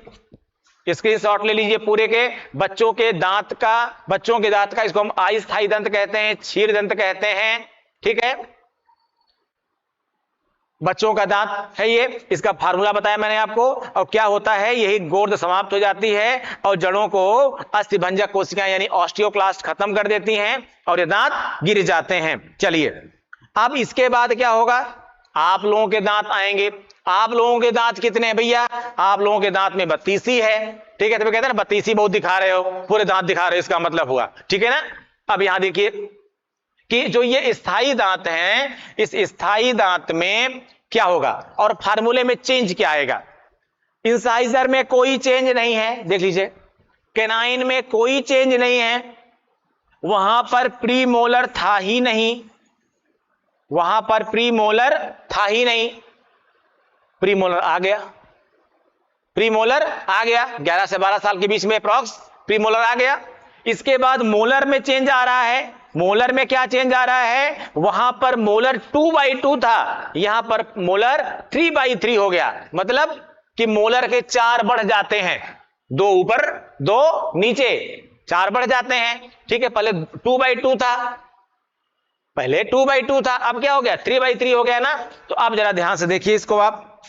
S1: स्क्रीनशॉट ले लीजिए पूरे के बच्चों के दांत का। इसको हम अस्थायी दंत कहते हैं, क्षीर दंत कहते हैं। ठीक है, बच्चों का दांत है ये, इसका फार्मूला बताया मैंने आपको। और क्या होता है, यही गोर्द समाप्त हो जाती है और जड़ों को अस्थिभंजक कोशिकाएं यानी ऑस्टियोक्लास्ट खत्म कर देती हैं और ये दांत गिर जाते हैं। चलिए अब इसके बाद क्या होगा, आप लोगों के दांत आएंगे। आप लोगों के दांत कितने हैं भैया, आप लोगों के दांत में 32 है। ठीक है, तो कहते हैं ना 32 बहुत दिखा रहे हो, पूरे दांत दिखा रहे हो, इसका मतलब हुआ। ठीक है ना, अब यहां देखिए कि जो ये स्थायी दांत हैं, इस स्थायी दांत में क्या होगा और फार्मूले में चेंज क्या आएगा। इंसाइजर में कोई चेंज नहीं है, देख लीजिए, कैनाइन में कोई चेंज नहीं है, वहां पर प्रीमोलर था ही नहीं, वहां पर प्रीमोलर था ही नहीं, प्रीमोलर आ गया, प्रीमोलर आ गया 11 से 12 साल के बीच में अप्रॉक्स प्रीमोलर आ गया। इसके बाद मोलर में चेंज आ रहा है। मोलर में क्या चेंज आ रहा है, वहां पर मोलर 2/2 था, यहां पर मोलर 3/3 हो गया। मतलब कि मोलर के 4 बढ़ जाते हैं, 2 ऊपर 2 नीचे, 4 बढ़ जाते हैं। ठीक है, पहले 2/2 था, पहले 2/2 था, अब क्या हो गया 3/3 हो गया ना। तो अब जरा ध्यान से देखिए इसको आप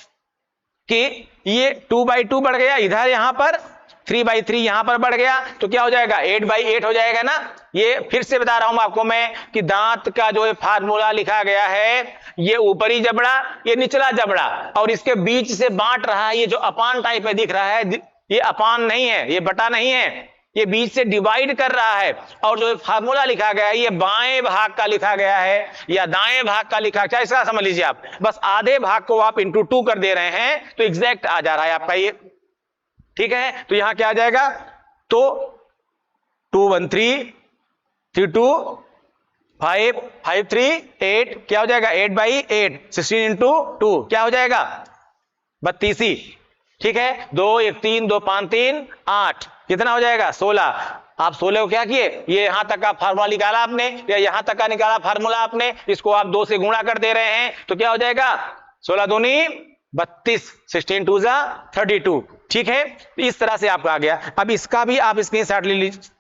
S1: कि ये 2/2 बढ़ गया इधर, यहां पर 3/3 यहां पर बढ़ गया, तो क्या हो जाएगा 8/8 हो जाएगा ना। ये फिर से बता रहा हूं आपको मैं कि दांत का जो फार्मूला लिखा गया है, ये ऊपरी जबड़ा, ये निचला जबड़ा, और इसके बीच से बांट रहा है, ये जो अपान टाइप में दिख रहा है, ये अपान नहीं है, ये बटा नहीं है, ये बीच से डिवाइड कर रहा है। और जो फार्मूला लिखा गया है, ये बाएं भाग का लिखा गया है या दाएं भाग का लिखा, क्या इसका समझ लीजिए आप, बस आधे भाग को आप इंटू 2 कर दे रहे हैं तो एग्जैक्ट आ जा रहा है आपका ये। ठीक है, तो यहां क्या आ जाएगा, तो 2 1 3 3 2 5 5 3 8, क्या हो जाएगा 8/8, 16 इंटू 2 क्या हो जाएगा 32। ठीक है, 2 1 3 2 5 3 8, कितना हो जाएगा 16। आप 16 को क्या किए, ये यहां तक का फार्मूला निकाला आपने, या यहां तक का निकाला फार्मूला आपने, इसको आप 2 से गुणा कर दे रहे हैं, तो क्या हो जाएगा 16 दूनी 32, 16 2 जा 32। ठीक है, इस तरह से आपका आ गया। अब इसका भी आप स्क्रीनशॉट ले लीजिए,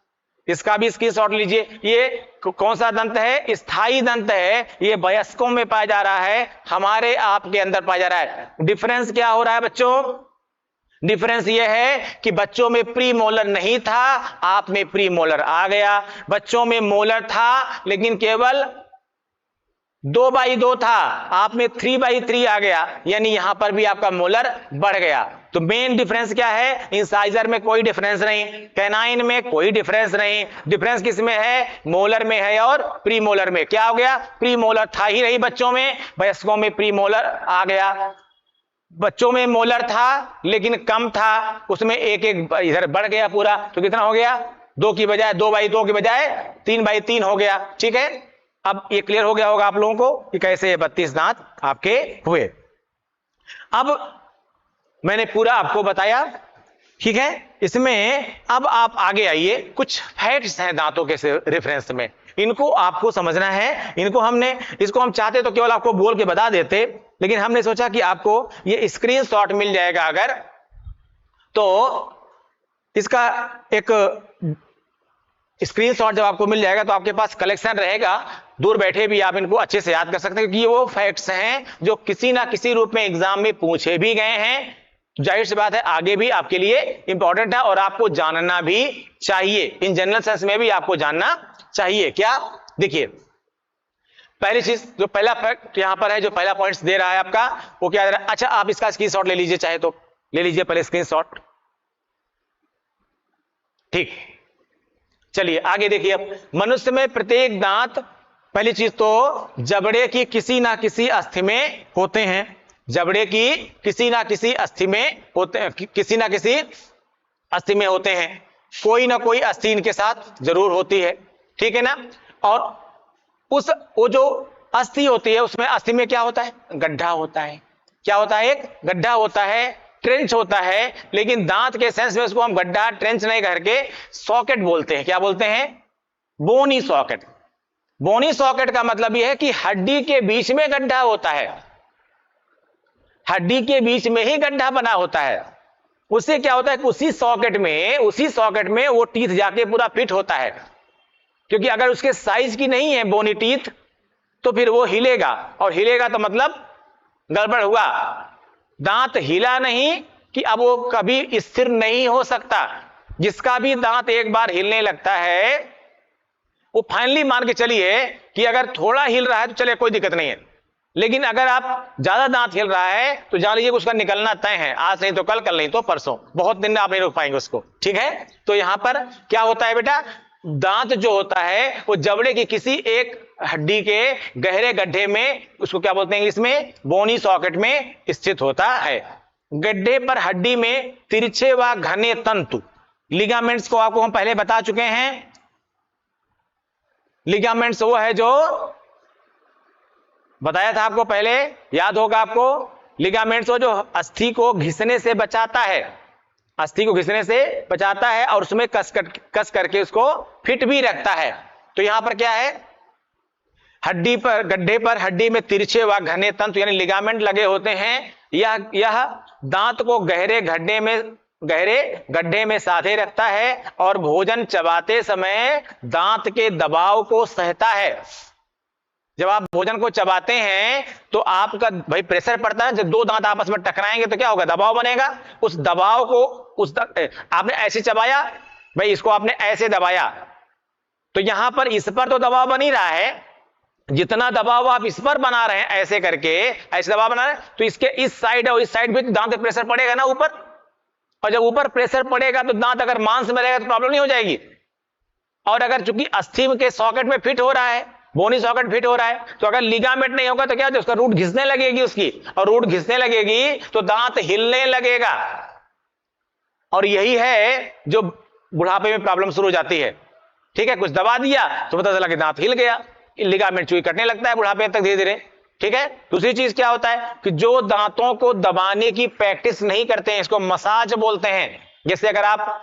S1: इसका भी स्क्रीनशॉट लीजिए। ये कौन सा दंत है, स्थायी दंत है, ये वयस्कों में पाया जा रहा है, हमारे आपके अंदर पाया जा रहा है। डिफरेंस क्या हो रहा है बच्चों, डिफरेंस यह है कि बच्चों में प्री मोलर नहीं था, आप में प्री मोलर आ गया। बच्चों में मोलर था लेकिन केवल 2/2 था, आप में 3/3 आ गया, यानी यहां पर भी आपका मोलर बढ़ गया। तो मेन डिफरेंस क्या है? इंसाइजर में कोई डिफरेंस नहीं, कैनाइन में कोई डिफरेंस नहीं। डिफरेंस किस में है? मोलर में है और प्री मोलर में। क्या हो गया? प्री मोलर था ही नहीं बच्चों में, वयस्कों में प्री मोलर आ गया। बच्चों में मोलर था लेकिन कम था, उसमें एक इधर बढ़ गया पूरा, तो कितना हो गया? 2 की बजाय 2/2 की बजाय 3/3 हो गया। ठीक है, अब ये क्लियर हो गया होगा आप लोगों को कि कैसे ये 32 दांत आपके हुए। अब मैंने पूरा आपको बताया, ठीक है। इसमें अब आप आगे आइए, कुछ फैक्ट्स हैं दांतों के रेफरेंस में, इनको आपको समझना है। इसको हम चाहते तो केवल आपको बोल के बता देते, लेकिन हमने सोचा कि आपको ये स्क्रीनशॉट मिल जाएगा अगर, तो इसका एक स्क्रीनशॉट जब आपको मिल जाएगा तो आपके पास कलेक्शन रहेगा, दूर बैठे भी आप इनको अच्छे से याद कर सकते हैं, क्योंकि ये वो फैक्ट्स हैं जो किसी ना किसी रूप में एग्जाम में पूछे भी गए हैं। जाहिर सी बात है आगे भी आपके लिए इंपॉर्टेंट है और आपको जानना भी चाहिए, इन जनरल सेंस में भी आपको जानना चाहिए। क्या? देखिए, पहली चीज, जो पहला फैक्ट यहां पर है, जो पहला पॉइंट्स दे रहा है आपका, वो क्या दे रहा है? अच्छा, आप इसका स्क्रीनशॉट ले लीजिए, चाहे तो ले लीजिए पहले स्क्रीनशॉट। ठीक, चलिए आगे देखिए। अब मनुष्य में प्रत्येक दांत, पहली चीज तो जबड़े की किसी ना किसी अस्थि में होते हैं, जबड़े की किसी ना किसी अस्थि में होते हैं, किसी ना किसी अस्थि में होते हैं, कोई ना कोई अस्थि इनके साथ जरूर होती है, ठीक है ना। और वो जो अस्थि होती है, उसमें अस्थि में क्या होता है? गड्ढा होता है। क्या होता है? एक गड्ढा होता है, ट्रेंच होता है, लेकिन दांत के सेंस में उसको हम गड्ढा ट्रेंच नहीं करके सॉकेट बोलते हैं। क्या बोलते हैं? बोनी सॉकेट। बोनी सॉकेट का मतलब यह है कि हड्डी के बीच में गड्ढा होता है, हड्डी के बीच में ही गड्ढा बना होता है। उससे क्या होता है? उसी सॉकेट में वो टीथ जाके पूरा फिट होता है, क्योंकि अगर उसके साइज की नहीं है बोनी टीथ तो फिर वो हिलेगा, और हिलेगा तो मतलब गड़बड़ हुआ। दांत हिला नहीं कि अब वो कभी स्थिर नहीं हो सकता। जिसका भी दांत एक बार हिलने लगता है, वो फाइनली मान के चलिए कि अगर थोड़ा हिल रहा है तो चलिए कोई दिक्कत नहीं है, लेकिन अगर आप ज्यादा दांत हिल रहा है तो जान लीजिए उसका निकलना तय है, आज नहीं तो कल, कल नहीं तो परसों, बहुत दिन आप नहीं रोक पाएंगे उसको। ठीक है, तो यहां पर क्या होता है बेटा? दांत जो होता है वो जबड़े की किसी एक हड्डी के गहरे गड्ढे में, उसको क्या बोलते हैं इसमें? बोनी सॉकेट में स्थित होता है। गड्ढे पर हड्डी में तिरछे व घने तंतु, लिगामेंट्स को आपको हम पहले बता चुके हैं। लिगामेंट्स वो है जो बताया था आपको पहले, याद होगा आपको। लिगामेंट्स वो जो अस्थि को घिसने से बचाता है, अस्थि को घिसने से बचाता है और उसमें कस करके उसको फिट भी रखता है। तो यहां पर क्या है? हड्डी पर, गड्ढे पर हड्डी में तिरछे व घने तंतु यानी लिगामेंट लगे होते हैं। यह दांत को गहरे गड्ढे में साधे रखता है और भोजन चबाते समय दांत के दबाव को सहता है। जब आप भोजन को चबाते हैं तो आपका भाई प्रेशर पड़ता है, जब दो दांत आपस में टकराएंगे तो क्या होगा? दबाव बनेगा। उस दबाव को आपने ऐसे चबाया, भाई इसको आपने ऐसे दबाया, तो यहां पर इस पर तो दबाव बन ही रहा है, जितना दबाव आप इस पर बना रहे हैं ऐसे करके, ऐसे दबाव बना रहे हैं, तो इसके इस साइड और इस साइड भी दांत पे प्रेशर पड़ेगा ना ऊपर, और जब ऊपर प्रेशर पड़ेगा तो दांत अगर मांस में रहेगा तो प्रॉब्लम नहीं हो जाएगी। और अगर चूंकि अस्थि के सॉकेट में फिट हो रहा है, बोनी सॉकेट फिट हो रहा है, तो अगर लिगामेंट नहीं होगा तो क्या होगा? उसका रूट घिसने लगेगी उसकी, और रूट घिसने लगेगी तो दांत हिलने लगेगा, और यही है जो बुढ़ापे में प्रॉब्लम शुरू हो जाती है। ठीक है, कुछ दबा दिया तो पता चला कि दांत हिल गया, लिगामेंट चूई कटने लगता है बुढ़ापे तक धीरे धीरे। ठीक है, दूसरी चीज क्या होता है कि जो दांतों को दबाने की प्रैक्टिस नहीं करते हैं, इसको मसाज बोलते हैं। जैसे अगर आप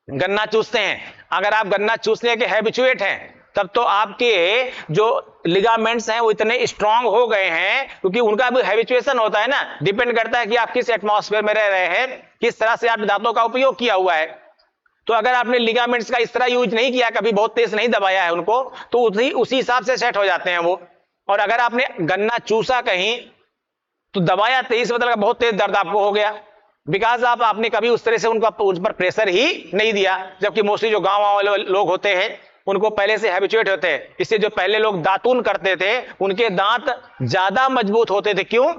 S1: गन्ना चूसते हैं, अगर आप गन्ना चूसने के हैबिचुएट हैं, तब तो आपके जो लिगामेंट्स हैं वो इतने स्ट्रांग हो गए हैं, क्योंकि उनका भी हैबिचुएशन होता है ना, डिपेंड करता है कि आप किस एटमॉस्फेयर में रह रहे हैं, किस तरह से आप दांतों का उपयोग किया हुआ है। तो अगर आपने लिगामेंट्स का इस तरह यूज नहीं किया, कभी बहुत तेज नहीं दबाया है उनको, तो उसी हिसाब से सेट हो जाते हैं वो। और अगर आपने गन्ना चूसा कहीं तो दबाया तेज, मतलब बहुत तेज दर्द आपको हो गया, बिकॉज आपने कभी उस तरह से उन पर प्रेशर ही नहीं दिया, जबकि मोस्टली जो गांव वाले लोग होते हैं उनको पहले से हैबिचुएट होते हैं। इससे जो पहले लोग दातून करते थे उनके दांत ज्यादा मजबूत होते थे। क्यों?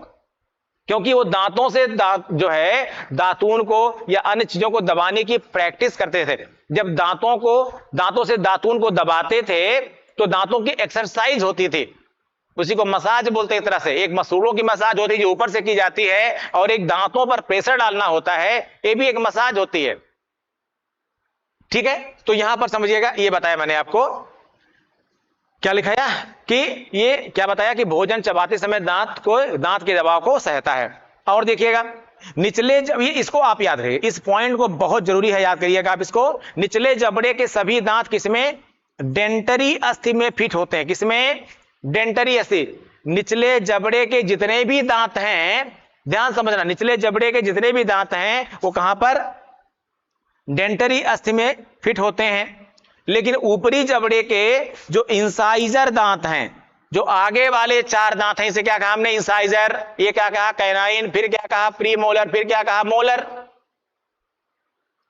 S1: क्योंकि वो दांतों से जो है दातून को या अन्य चीजों को दबाने की प्रैक्टिस करते थे। जब दांतों से दातून को दबाते थे तो दांतों की एक्सरसाइज होती थी, उसी को मसाज बोलते हैं। एक तरह से एक मसूड़ों की मसाज होती है जो ऊपर से की जाती है, और एक दांतों पर प्रेशर डालना होता है, ये भी एक मसाज होती है। ठीक है, तो यहां पर समझिएगा, ये बताया मैंने आपको, क्या लिखाया कि ये क्या बताया कि भोजन चबाते समय दांत के दबाव को सहता है। और देखिएगा निचले इसको आप याद रखिए, इस पॉइंट को बहुत जरूरी है, याद करिएगा आप इसको। निचले जबड़े के सभी दांत किसमें? डेंटरी अस्थि में फिट होते हैं। किसमें? डेंटरी अस्थि। निचले जबड़े के जितने भी दांत हैं, ध्यान समझना, निचले जबड़े के जितने भी दांत हैं वो कहां पर? डेंटरी अस्थि में फिट होते हैं। लेकिन ऊपरी जबड़े के जो इंसाइजर दांत हैं, जो आगे वाले 4 दांत हैं, इसे क्या कहा हमने? इंसाइजर। ये क्या कहा? कैनाइन। फिर क्या कहा? Pre molar. फिर क्या कहा? मोलर।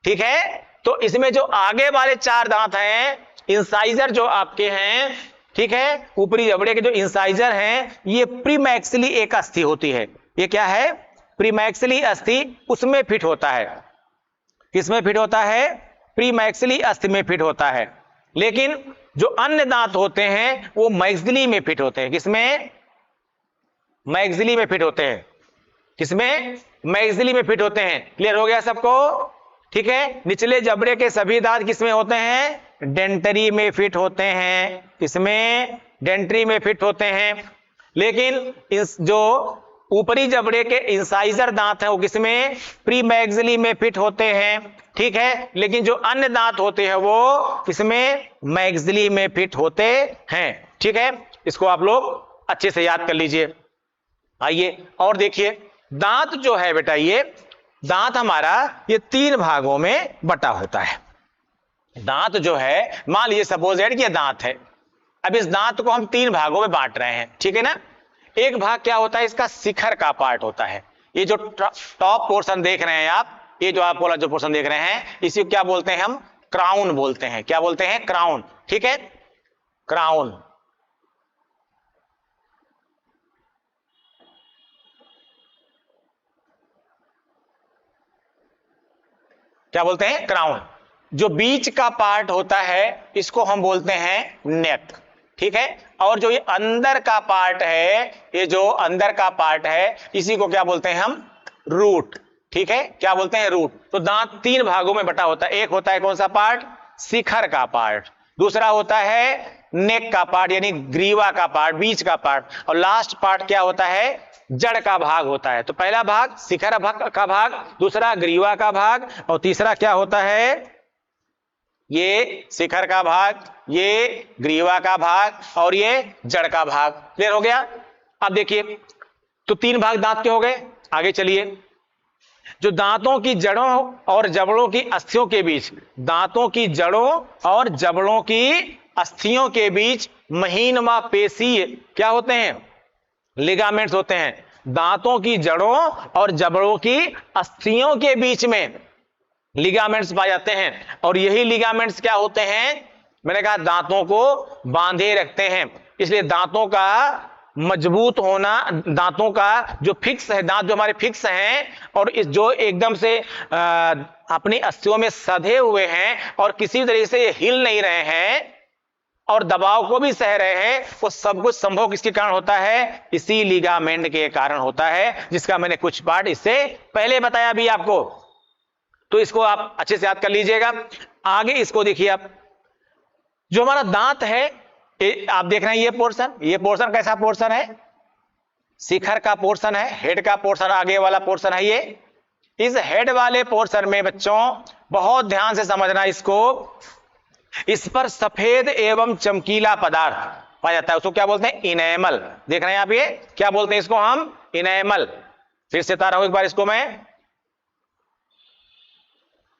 S1: ठीक है, तो इसमें जो आगे वाले 4 दांत हैं, इंसाइजर जो आपके हैं, ठीक है, ऊपरी जबड़े के जो इंसाइजर हैं, ये प्रीमैक्सिली एक अस्थि होती है। ये क्या है? प्रीमैक्सिली अस्थि, उसमें फिट होता है। किसमें फिट होता है? प्रीमैक्सिली अस्थि में फिट होता है। लेकिन जो अन्य दांत होते हैं वो मैक्सिली में फिट होते हैं। किसमें? मैक्सिली में फिट होते हैं। किसमें? मैक्सिली में फिट होते हैं। क्लियर हो गया सबको? ठीक है, निचले जबड़े के सभी दांत किसमें होते हैं? डेंटरी में फिट होते हैं। किसमें? डेंटरी में फिट होते हैं। लेकिन जो ऊपरी जबड़े के इंसाइजर दांत हैं वो किसमें? प्रीमैक्सिली में फिट होते हैं। ठीक है, लेकिन जो अन्य दांत होते हैं वो किसमें? मैक्सिली में फिट होते हैं। ठीक है, इसको आप लोग अच्छे से याद कर लीजिए। आइए और देखिए, दांत जो है बेटा, ये दांत हमारा ये 3 भागों में बटा होता है। दांत जो है, मान लीजिए सपोज दैट ये दांत है। अब इस दांत को हम 3 भागों में बांट रहे हैं। ठीक है ना? एक भाग क्या होता है? इसका शिखर का पार्ट होता है। ये जो टॉप पोर्शन देख रहे हैं आप, ये जो आप वाला जो पोर्शन देख रहे हैं, इसी को क्या बोलते हैं हम? क्राउन बोलते हैं। क्या बोलते हैं? क्राउन। ठीक है, क्राउन। क्या बोलते हैं? क्राउन। जो बीच का पार्ट होता है इसको हम बोलते हैं नेक। ठीक है, और जो ये अंदर का पार्ट है, ये जो अंदर का पार्ट है, इसी को क्या बोलते हैं हम? रूट। ठीक है, क्या बोलते हैं? रूट। तो दांत 3 भागों में बटा होता है। एक होता है कौन सा पार्ट? शिखर का पार्ट। दूसरा होता है नेक का पार्ट, यानी ग्रीवा का पार्ट, बीच का पार्ट। और लास्ट पार्ट क्या होता है? जड़ का भाग होता है। तो पहला भाग शिखर का भाग, दूसरा ग्रीवा का भाग, और तीसरा क्या होता है? ये शिखर का भाग, ये ग्रीवा का भाग, और ये जड़ का भाग। क्लियर हो गया? अब देखिए, तो 3 भाग दांत के हो गए। आगे चलिए, जो दांतों की जड़ों और जबड़ों की अस्थियों के बीच, दांतों की जड़ों और जबड़ों की अस्थियों के बीच महीन मांसपेशी क्या होते हैं? लिगामेंट्स होते हैं। दांतों की जड़ों और जबड़ों की अस्थियों के बीच में लिगामेंट्स पाए जाते हैं, और यही लिगामेंट्स क्या होते हैं? मैंने कहा दांतों को बांधे रखते हैं। इसलिए दांतों का मजबूत होना, दांतों का जो फिक्स है, दांत जो हमारे फिक्स हैं और इस जो एकदम से अपनी अस्थियों में सधे हुए हैं और किसी तरीके से ये हिल नहीं रहे हैं और दबाव को भी सह रहे हैं, वो सब कुछ संभव किसके कारण होता है? इसी लिगामेंट के कारण होता है, जिसका मैंने कुछ पार्ट इससे पहले बताया भी आपको। तो इसको आप अच्छे से याद कर लीजिएगा। आगे इसको देखिए आप, जो हमारा दांत है, आप देख रहे हैं ये पोर्शन कैसा पोर्शन है? शिखर का पोर्शन है, हेड का पोर्शन आगे वाला पोर्शन है ये। इस हेड वाले पोर्शन में बच्चों बहुत ध्यान से समझना इसको, इस पर सफेद एवं चमकीला पदार्थ पाया जाता है। उसको क्या बोलते हैं? इनेमल। देख रहे हैं आप, ये क्या बोलते हैं इसको हम? इनेमल। फिर से बता रहा हूं एक बार इसको मैं,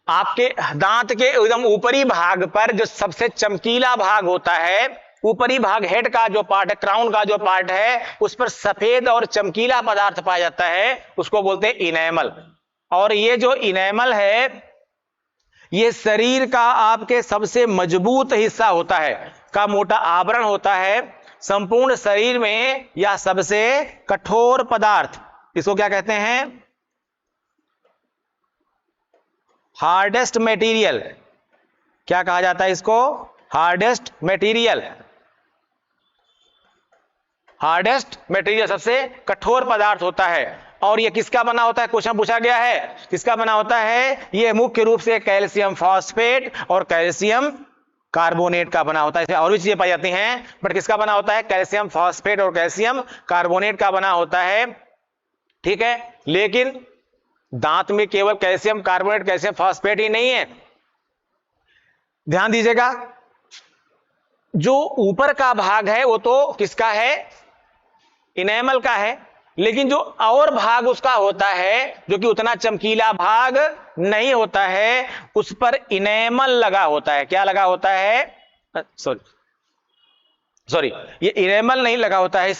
S1: आपके दांत के एकदम ऊपरी भाग पर जो सबसे चमकीला भाग होता है, ऊपरी भाग हेड का जो पार्ट है, क्राउन का जो पार्ट है, उस पर सफेद और चमकीला पदार्थ पाया जाता है, उसको बोलते हैं इनेमल। और ये जो इनेमल है ये शरीर का आपके सबसे मजबूत हिस्सा होता है, का मोटा आवरण होता है संपूर्ण शरीर में, या सबसे कठोर पदार्थ, इसको क्या कहते हैं? Hardest material. क्या कहा जाता है इसको? Hardest material. हार्डेस्ट मटेरियल सबसे कठोर पदार्थ होता है। और ये किसका बना होता है? क्वेश्चन पूछा गया है किसका बना होता है? ये मुख्य रूप से कैल्शियम फॉस्फेट और कैल्शियम कार्बोनेट का बना होता है। इसमें और भी चीजें पाई जाती हैं, बट किसका बना होता है? कैल्शियम फॉस्फेट और कैल्शियम कार्बोनेट का बना होता है। ठीक है, लेकिन दांत में केवल कैल्शियम कार्बोनेट, कैल्शियम फॉस्फेट ही नहीं है। ध्यान दीजिएगा, जो ऊपर का भाग है वो तो किसका है? इनेमल का है, लेकिन जो और भाग उसका होता है जो कि उतना चमकीला भाग नहीं होता है, उस पर इनेमल लगा होता है। क्या लगा होता है? सॉरी, ये इनेमल नहीं लगा होता है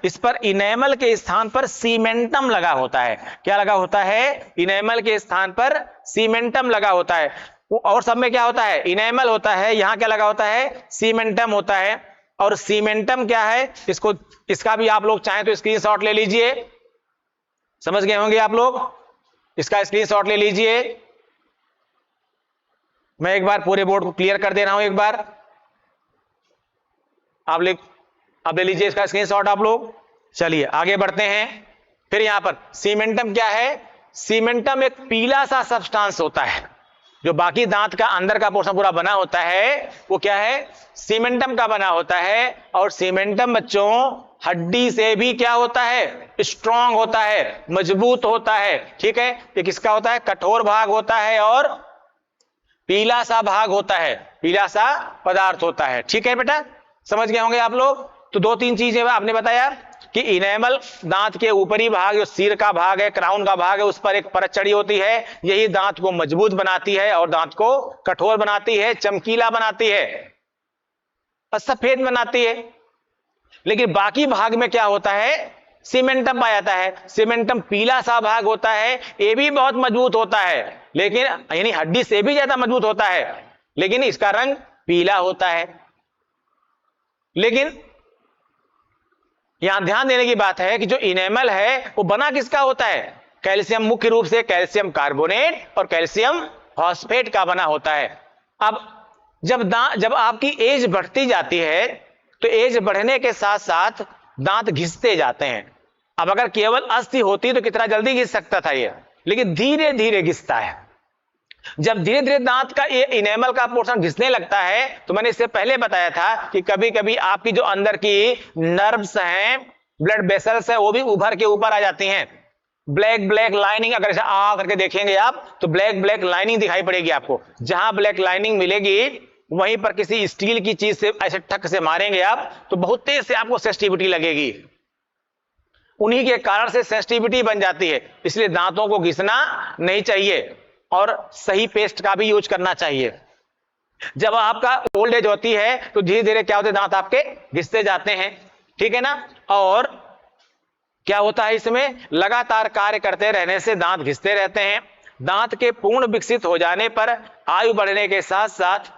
S1: इस पर इनेमल के स्थान पर सीमेंटम लगा होता है। क्या लगा होता है? इनेमल के स्थान पर सीमेंटम लगा होता है। और सब में क्या होता है? इनेमल होता है, यहां क्या लगा होता है? सीमेंटम होता है। और सीमेंटम क्या है? इसका भी आप लोग चाहें तो स्क्रीनशॉट ले लीजिए, समझ गए होंगे आप लोग, इसका स्क्रीनशॉट ले लीजिए। मैं एक बार पूरे बोर्ड को क्लियर कर दे रहा हूं, एक बार आप ले लीजिए इसका स्क्रीनशॉट आप लोग। चलिए आगे बढ़ते हैं। फिर यहां पर सीमेंटम क्या है? सीमेंटम एक पीला सा सब्सटेंस होता है, जो बाकी दांत का अंदर का पोर्शन पूरा बना होता है वो क्या है? सीमेंटम का बना होता है। और सीमेंटम बच्चों हड्डी से भी क्या होता है? स्ट्रांग होता है, मजबूत होता है। ठीक है, ये किसका होता है? कठोर भाग होता है और पीला सा भाग होता है, पीला सा पदार्थ होता है। ठीक है बेटा, समझ गए होंगे आप लोग। तो दो तीन चीजें आपने बताया कि इनेमल दांत के ऊपरी भाग, जो सिर का भाग है, क्राउन का भाग है, उस पर एक परत चढ़ी होती है, यही दांत को मजबूत बनाती है और दांत को कठोर बनाती है, चमकीला बनाती है और सफेद बनाती है। लेकिन बाकी भाग में क्या होता है? सीमेंटम पाया जाता है। सीमेंटम पीला सा भाग होता है, ये भी बहुत मजबूत होता है, लेकिन यानी हड्डी से भी ज्यादा मजबूत होता है, लेकिन इसका रंग पीला होता है। लेकिन यहां ध्यान देने की बात है कि जो इनेमल है वो बना किसका होता है? कैल्शियम, मुख्य रूप से कैल्शियम कार्बोनेट और कैल्शियम फॉस्फेट का बना होता है। अब जब आपकी एज बढ़ती जाती है तो एज बढ़ने के साथ साथ दांत घिसते जाते हैं। अब अगर केवल अस्थि होती तो कितना जल्दी घिस सकता था ये, लेकिन धीरे धीरे घिसता है। जब धीरे धीरे दांत का ये इनेमल का पोर्शन घिसने लगता है, तो मैंने इससे पहले बताया था कि कभी कभी आपकी जो अंदर की नर्व्स हैं, ब्लड वेसल्स है, वो भी उभर के ऊपर आ जाती हैं। ब्लैक ब्लैक लाइनिंग, अगर ऐसा आ करके देखेंगे आप तो ब्लैक ब्लैक लाइनिंग दिखाई पड़ेगी आपको। जहां ब्लैक लाइनिंग मिलेगी वहीं पर किसी स्टील की चीज से ऐसे ठक से मारेंगे आप तो बहुत तेज से आपको सेंसिटिविटी लगेगी। उन्हीं के कारण से सेंसिटिविटी बन जाती है। इसलिए दांतों को घिसना नहीं चाहिए और सही पेस्ट का भी यूज करना चाहिए। जब आपका ओल्ड एज होती है तो धीरे धीरे क्या होते हैं? दांत आपके घिसते जाते हैं। ठीक है ना? और क्या होता है? इसमें लगातार कार्य करते रहने से दांत घिसते रहते हैं। दांत के पूर्ण विकसित हो जाने पर आयु बढ़ने के साथ साथ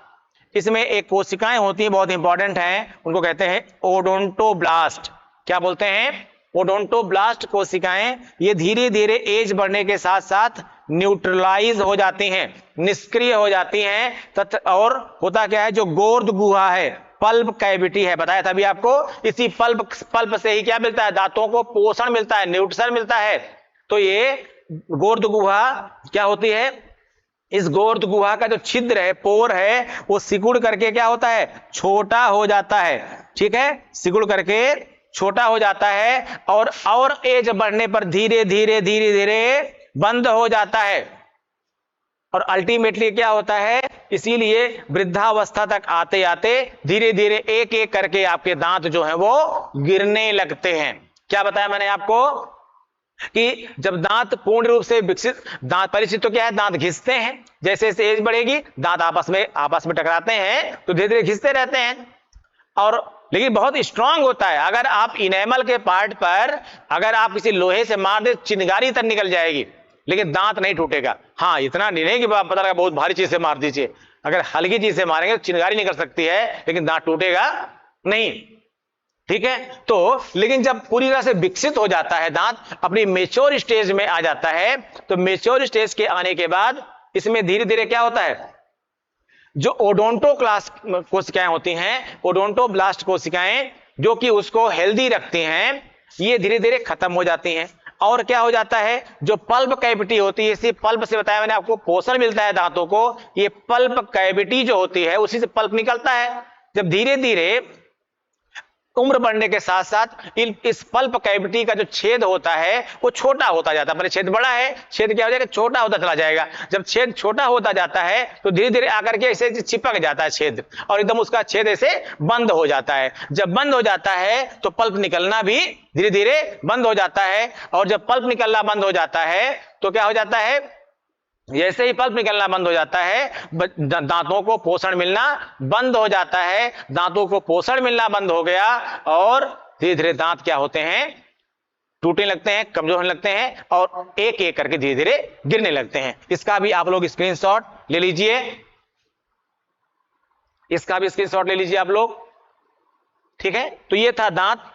S1: इसमें एक कोशिकाएं होती हैं, बहुत इंपॉर्टेंट हैं, उनको कहते हैं ओडोंटोब्लास्ट। क्या बोलते हैं? ओडोंटोब्लास्ट कोशिकाएं। ये धीरे धीरे एज बढ़ने के साथ साथ न्यूट्रलाइज हो जाती हैं, निष्क्रिय हो जाती हैं। और होता क्या है? जो गोर्द गुहा है, पल्प कैविटी है, बताया था अभी आपको, इसी पल्प से ही क्या मिलता है? दांतों को पोषण मिलता है, न्यूट्रिशन मिलता है। तो ये गोर्द गुहा क्या होती है? इस गोर्द गुहा का जो छिद्र है, पोर है, वो सिकुड़ करके क्या होता है? छोटा हो जाता है। ठीक है, सिकुड़ करके छोटा हो जाता है और एज बढ़ने पर धीरे धीरे धीरे धीरे बंद हो जाता है। और अल्टीमेटली क्या होता है? इसीलिए वृद्धावस्था तक आते आते धीरे धीरे एक एक करके आपके दांत जो है वो गिरने लगते हैं। क्या बताया मैंने आपको कि जब दांत पूर्ण रूप से विकसित, दांत परिचित तो क्या है? दांत घिसते हैं। जैसे जैसे एज बढ़ेगी दांत आपस में टकराते हैं तो धीरे धीरे घिसते रहते हैं। और लेकिन बहुत स्ट्रांग होता है। अगर आप इनेमल के पार्ट पर अगर आप किसी लोहे से मार दे, चिंगारी तक निकल जाएगी। लेकिन दांत नहीं टूटेगा। हाँ, इतना नहीं कि पता लगा बहुत भारी चीज से मार दीजिए, अगर हल्की चीज से मारेंगे तो चिंगारी नहीं कर सकती है, लेकिन दांत टूटेगा नहीं। ठीक है, तो लेकिन जब पूरी तरह से विकसित हो जाता है दांत, अपनी मेच्योर स्टेज में आ जाता है, तो मेच्योर स्टेज के आने के बाद इसमें धीरे धीरे क्या होता है, जो ओडोंटोक्लास्ट कोशिकाएं होती हैं, ओडोंटोब्लास्ट कोशिकाएं जो कि उसको हेल्दी रखती हैं, ये धीरे धीरे खत्म हो जाती हैं। और क्या हो जाता है, जो पल्प कैविटी होती है, इसी पल्प से बताया मैंने आपको पोषण मिलता है दांतों को, ये पल्प कैविटी जो होती है उसी से पल्प निकलता है। जब धीरे धीरे उम्र बढ़ने के साथ साथ इस पल्प कैविटी का जो छेद होता है वो छोटा होता जाता है। पहले छेद बड़ा है, छेद क्या हो जाएगा, छोटा होता चला जाएगा। जब छेद छोटा होता जाता है तो धीरे धीरे आकर के ऐसे चिपक जाता है छेद, और एकदम उसका छेद ऐसे बंद हो जाता है। जब बंद हो जाता है तो पल्प निकलना भी धीरे धीरे बंद हो जाता है, और जब पल्प निकलना बंद हो जाता है तो क्या हो जाता है, जैसे ही पल्प निकलना बंद हो जाता है, दांतों को पोषण मिलना बंद हो जाता है। दांतों को पोषण मिलना बंद हो गया और धीरे धीरे दांत क्या होते हैं, टूटने लगते हैं, कमजोर होने लगते हैं, और एक एक करके धीरे धीरे गिरने लगते हैं। इसका भी आप लोग स्क्रीनशॉट ले लीजिए, इसका भी स्क्रीनशॉट ले लीजिए आप लोग। ठीक है, तो ये था दांत।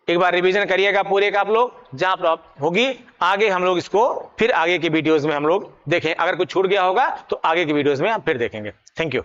S1: एक बार रिवीजन करिएगा पूरे का आप लोग, जहां प्रॉब्लम होगी आगे हम लोग इसको फिर आगे की वीडियोस में हम लोग देखें। अगर कुछ छूट गया होगा तो आगे की वीडियोस में हम फिर देखेंगे। Thank you.